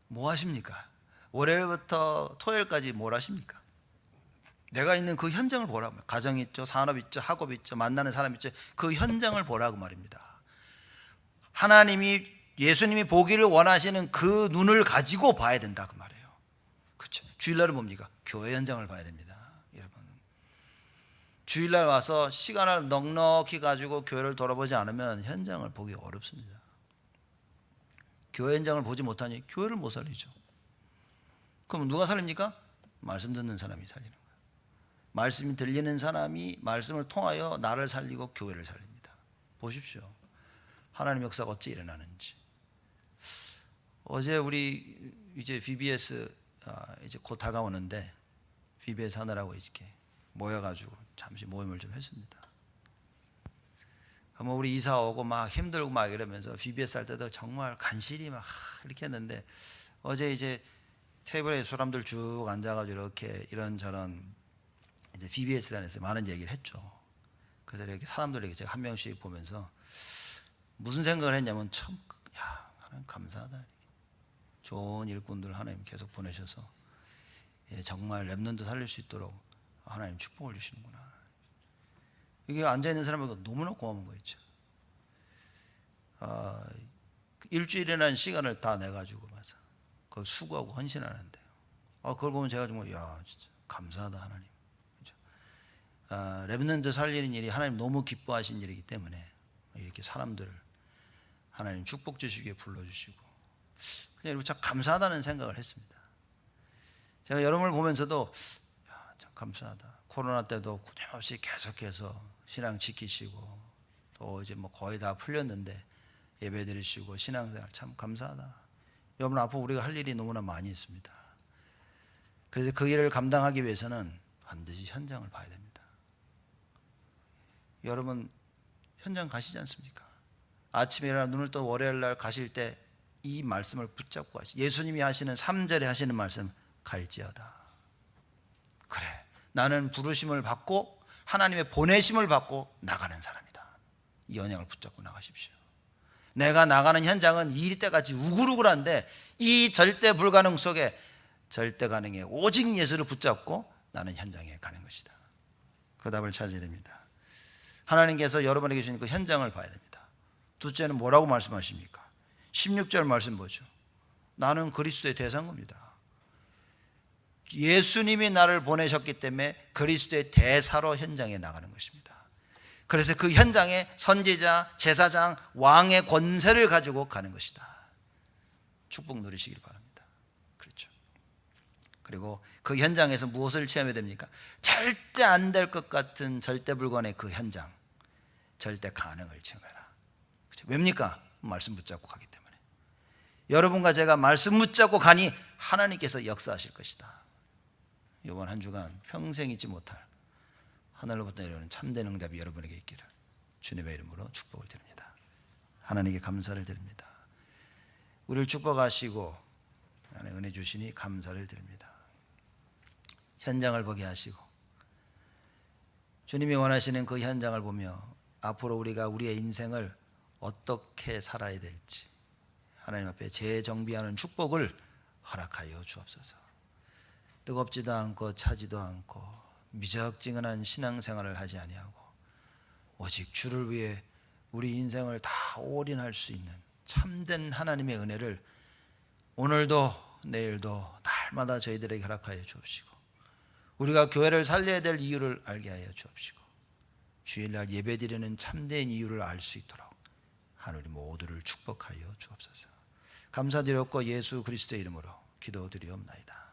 뭐 하십니까? 월요일부터 토요일까지 뭘 하십니까? 내가 있는 그 현장을 보라고. 가정 있죠, 산업 있죠, 학업 있죠, 만나는 사람 있죠. 그 현장을 보라고 말입니다. 하나님이, 예수님이 보기를 원하시는 그 눈을 가지고 봐야 된다 그 말이에요. 그렇죠? 주일날은 뭡니까? 교회 현장을 봐야 됩니다. 여러분, 주일날 와서 시간을 넉넉히 가지고 교회를 돌아보지 않으면 현장을 보기 어렵습니다. 교회 현장을 보지 못하니 교회를 못 살리죠. 그럼 누가 살립니까? 말씀 듣는 사람이 살리는 거예요. 말씀이 들리는 사람이 말씀을 통하여 나를 살리고 교회를 살립니다. 보십시오, 하나님 역사가 어찌 일어나는지. 어제 우리 이제 VBS 이제 곧 다가오는데, VBS 하느라고 이렇게 모여가지고 잠시 모임을 좀 했습니다. 그러면 우리 이사 오고 막 힘들고 막 이러면서 VBS 할 때도 정말 간신히 막 이렇게 했는데, 어제 이제 테이블에 사람들 쭉 앉아가지고 이렇게 이런저런 이제 VBS에 대해서 많은 얘기를 했죠. 그래서 이렇게 사람들에게 제가 한 명씩 보면서 무슨 생각을 했냐면, 참, 야, 하나님 감사하다. 좋은 일꾼들 하나님 계속 보내셔서 정말 렘넌트 살릴 수 있도록 하나님 축복을 주시는구나. 이게 앉아있는 사람에게 너무나 고마운 거 있죠. 일주일이라는 시간을 다 내가지고 맞아, 그 수고하고 헌신하는데요. 그걸 보면 제가 정말, 야, 진짜 감사하다 하나님. 그렇죠? 렘넌트 살리는 일이 하나님 너무 기뻐하신 일이기 때문에 이렇게 사람들을 하나님 축복 주시기에 불러주시고, 그냥 이렇게 참 감사하다는 생각을 했습니다. 제가 여러분을 보면서도, 야, 참 감사하다. 코로나 때도 꾸준없이 계속해서 신앙 지키시고, 또 이제 뭐 거의 다 풀렸는데 예배 드리시고 신앙생활 참 감사하다. 여러분, 앞으로 우리가 할 일이 너무나 많이 있습니다. 그래서 그 일을 감당하기 위해서는 반드시 현장을 봐야 됩니다. 여러분, 현장 가시지 않습니까? 아침에 일어나 눈을 떠 월요일 날 가실 때 이 말씀을 붙잡고 가시. 예수님이 하시는 3절에 하시는 말씀, 갈지어다. 그래, 나는 부르심을 받고 하나님의 보내심을 받고 나가는 사람이다. 이 언약을 붙잡고 나가십시오. 내가 나가는 현장은 이때까지 우글우글한데, 이 절대 불가능 속에 절대 가능해 오직 예수를 붙잡고 나는 현장에 가는 것이다. 그 답을 찾아야 됩니다. 하나님께서 여러분에게 주신 그 현장을 봐야 됩니다. 둘째는 뭐라고 말씀하십니까? 16절 말씀 보죠. 나는 그리스도의 대상입니다. 예수님이 나를 보내셨기 때문에 그리스도의 대사로 현장에 나가는 것입니다. 그래서 그 현장에 선지자, 제사장, 왕의 권세를 가지고 가는 것이다. 축복 누리시길 바랍니다. 그렇죠. 그리고 그 현장에서 무엇을 체험해야 됩니까? 절대 안 될 것 같은 절대불가의 그 현장, 절대 가능을 체험해라. 그렇죠. 왜입니까? 말씀 붙잡고 가기 때문에. 여러분과 제가 말씀 붙잡고 가니 하나님께서 역사하실 것이다. 이번 한 주간 평생 잊지 못할 하늘로부터 내려오는 참된 응답이 여러분에게 있기를 주님의 이름으로 축복을 드립니다. 하나님께 감사를 드립니다. 우리를 축복하시고 은혜 주시니 감사를 드립니다. 현장을 보게 하시고 주님이 원하시는 그 현장을 보며 앞으로 우리가 우리의 인생을 어떻게 살아야 될지 하나님 앞에 재정비하는 축복을 허락하여 주옵소서. 뜨겁지도 않고 차지도 않고 미적지근한 신앙생활을 하지 아니하고 오직 주를 위해 우리 인생을 다 올인할 수 있는 참된 하나님의 은혜를 오늘도 내일도 날마다 저희들에게 허락하여 주옵시고 우리가 교회를 살려야 될 이유를 알게 하여 주옵시고 주일날 예배드리는 참된 이유를 알 수 있도록 하나님 모두를 축복하여 주옵소서. 감사드렸고 예수 그리스도의 이름으로 기도드리옵나이다.